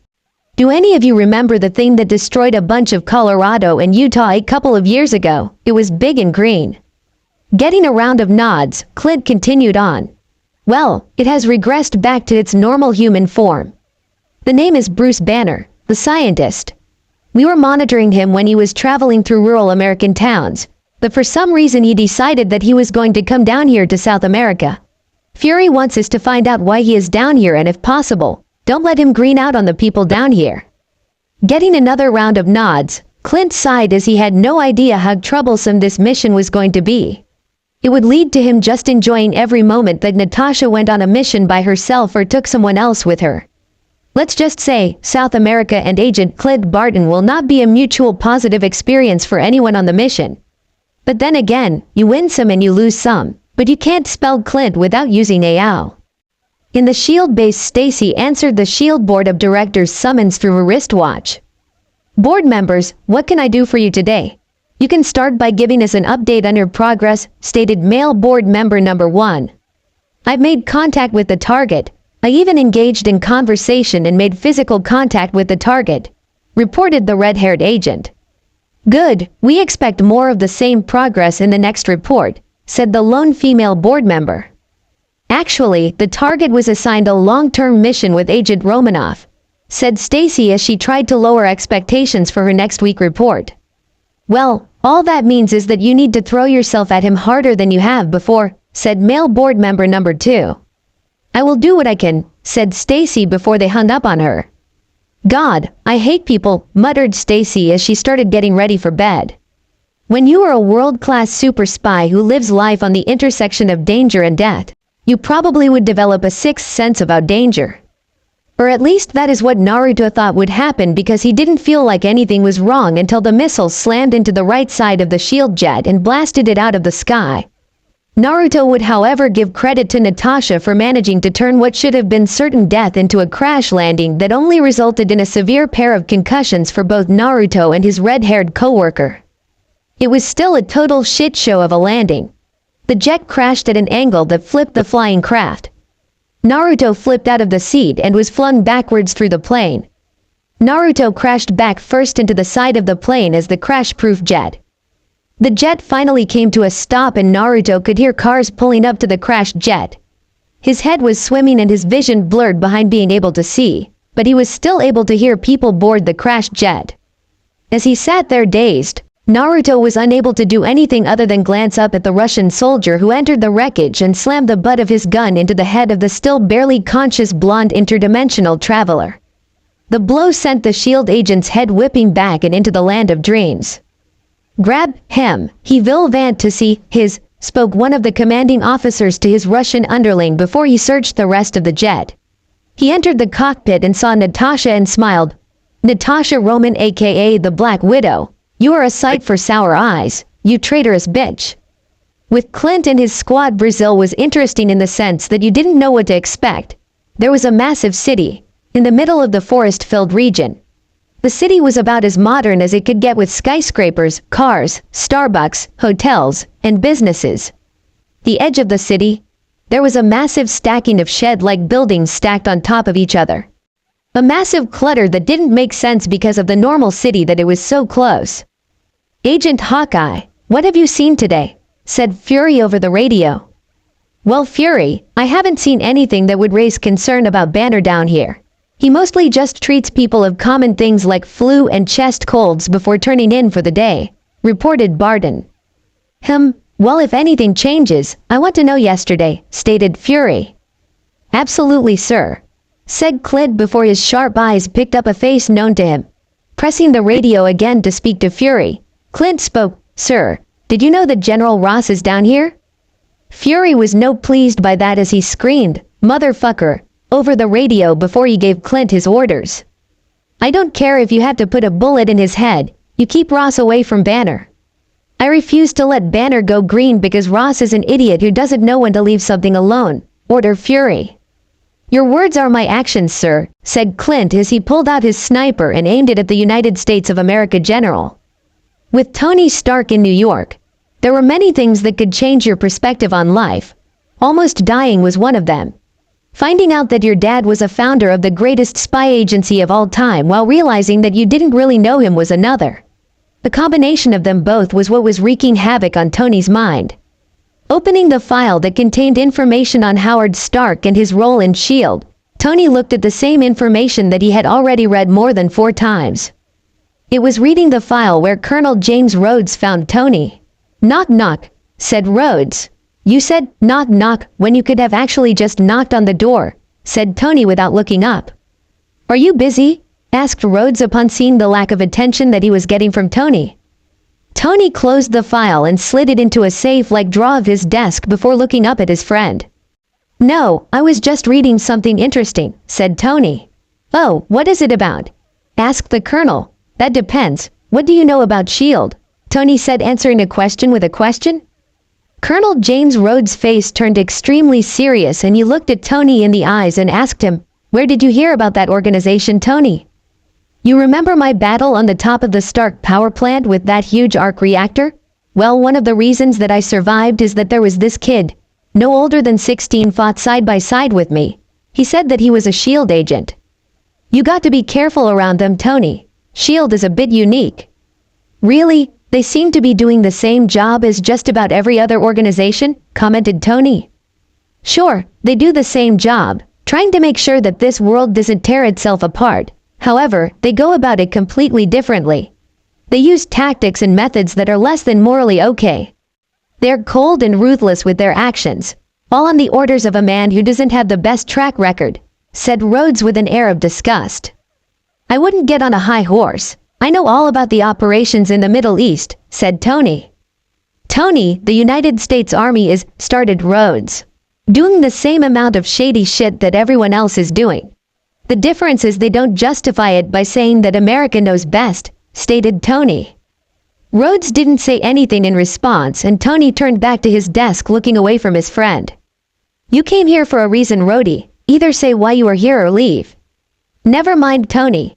Do any of you remember the thing that destroyed a bunch of Colorado and Utah a couple of years ago? It was big and green. Getting a round of nods, Clint continued on. Well, it has regressed back to its normal human form. The name is Bruce Banner, the scientist. We were monitoring him when he was traveling through rural American towns, but for some reason he decided that he was going to come down here to South America. Fury wants us to find out why he is down here and if possible, don't let him green out on the people down here. Getting another round of nods, Clint sighed as he had no idea how troublesome this mission was going to be. It would lead to him just enjoying every moment that Natasha went on a mission by herself or took someone else with her. Let's just say, South America and Agent Clint Barton will not be a mutual positive experience for anyone on the mission. But then again, you win some and you lose some, but you can't spell Clint without using AL. In the S.H.I.E.L.D. base, Stacy answered the S.H.I.E.L.D. board of directors summons through a wristwatch. Board members, what can I do for you today? You can start by giving us an update on your progress, stated male board member number 1. I've made contact with the target. I even engaged in conversation and made physical contact with the target, reported the red-haired agent. Good, we expect more of the same progress in the next report, said the lone female board member. Actually, the target was assigned a long-term mission with Agent Romanoff, said Stacy as she tried to lower expectations for her next week report. Well, all that means is that you need to throw yourself at him harder than you have before, said male board member number 2. I will do what I can, said Stacy before they hung up on her. God, I hate people, muttered Stacy as she started getting ready for bed. When you are a world-class super spy who lives life on the intersection of danger and death, you probably would develop a sixth sense about danger. Or at least that is what Naruto thought would happen because he didn't feel like anything was wrong until the missile slammed into the right side of the shield jet and blasted it out of the sky. Naruto would however give credit to Natasha for managing to turn what should have been certain death into a crash landing that only resulted in a severe pair of concussions for both Naruto and his red-haired co-worker. It was still a total shit show of a landing. The jet crashed at an angle that flipped the flying craft. Naruto flipped out of the seat and was flung backwards through the plane. Naruto crashed back first into the side of the plane as the crash-proof jet. The jet finally came to a stop and Naruto could hear cars pulling up to the crashed jet. His head was swimming and his vision blurred behind being able to see, but he was still able to hear people board the crashed jet. As he sat there dazed, Naruto was unable to do anything other than glance up at the Russian soldier who entered the wreckage and slammed the butt of his gun into the head of the still barely conscious blonde interdimensional traveler. The blow sent the shield agent's head whipping back and into the land of dreams. Grab him, he will want to see his, spoke one of the commanding officers to his Russian underling before he searched the rest of the jet. He entered the cockpit and saw Natasha and smiled. Natasha Roman aka the Black Widow. You are a sight for sour eyes, you traitorous bitch. With Clint and his squad, Brazil was interesting in the sense that you didn't know what to expect. There was a massive city, in the middle of the forest-filled region. The city was about as modern as it could get with skyscrapers, cars, Starbucks, hotels, and businesses. The edge of the city, there was a massive stacking of shed-like buildings stacked on top of each other. A massive clutter that didn't make sense because of the normal city that it was so close. Agent Hawkeye, what have you seen today? Said Fury over the radio. Well, Fury, I haven't seen anything that would raise concern about Banner down here. He mostly just treats people of common things like flu and chest colds before turning in for the day, reported Barden. Well, if anything changes, I want to know yesterday, stated Fury. Absolutely, sir, said Clint before his sharp eyes picked up a face known to him. Pressing the radio again to speak to Fury, Clint spoke, Sir, did you know that General Ross is down here? Fury was no pleased by that as he screamed, Motherfucker, over the radio before he gave Clint his orders. I don't care if you have to put a bullet in his head, you keep Ross away from Banner. I refuse to let Banner go green because Ross is an idiot who doesn't know when to leave something alone, ordered Fury. Your words are my actions, sir, said Clint as he pulled out his sniper and aimed it at the United States of America general. With Tony Stark in New York, there were many things that could change your perspective on life. Almost dying was one of them. Finding out that your dad was a founder of the greatest spy agency of all time while realizing that you didn't really know him was another. The combination of them both was what was wreaking havoc on Tony's mind. Opening the file that contained information on Howard Stark and his role in S.H.I.E.L.D., Tony looked at the same information that he had already read more than 4 times. It was reading the file where Colonel James Rhodes found Tony. Knock knock, said Rhodes. You said knock knock when you could have actually just knocked on the door, said Tony without looking up. Are you busy? Asked Rhodes upon seeing the lack of attention that he was getting from Tony. Tony closed the file and slid it into a safe-like drawer of his desk before looking up at his friend. No, I was just reading something interesting, said Tony. Oh, what is it about? Asked the colonel. That depends. What do you know about S.H.I.E.L.D.? Tony said, answering a question with a question. Colonel James Rhodes' face turned extremely serious and he looked at Tony in the eyes and asked him, Where did you hear about that organization, Tony? You remember my battle on the top of the Stark power plant with that huge arc reactor? Well, one of the reasons that I survived is that there was this kid, no older than 16, fought side by side with me. He said that he was a SHIELD agent. You got to be careful around them, Tony. SHIELD is a bit unique. Really? They seem to be doing the same job as just about every other organization, commented Tony. Sure, they do the same job, trying to make sure that this world doesn't tear itself apart. However, they go about it completely differently. They use tactics and methods that are less than morally okay. They're cold and ruthless with their actions, all on the orders of a man who doesn't have the best track record, said Rhodes with an air of disgust. I wouldn't get on a high horse. I know all about the operations in the Middle East, said Tony. Tony, the United States Army is, started Rhodes, doing the same amount of shady shit that everyone else is doing. The difference is they don't justify it by saying that America knows best, stated Tony. Rhodes didn't say anything in response, and Tony turned back to his desk looking away from his friend. You came here for a reason, Rhodey. Either say why you are here or leave. Never mind, Tony.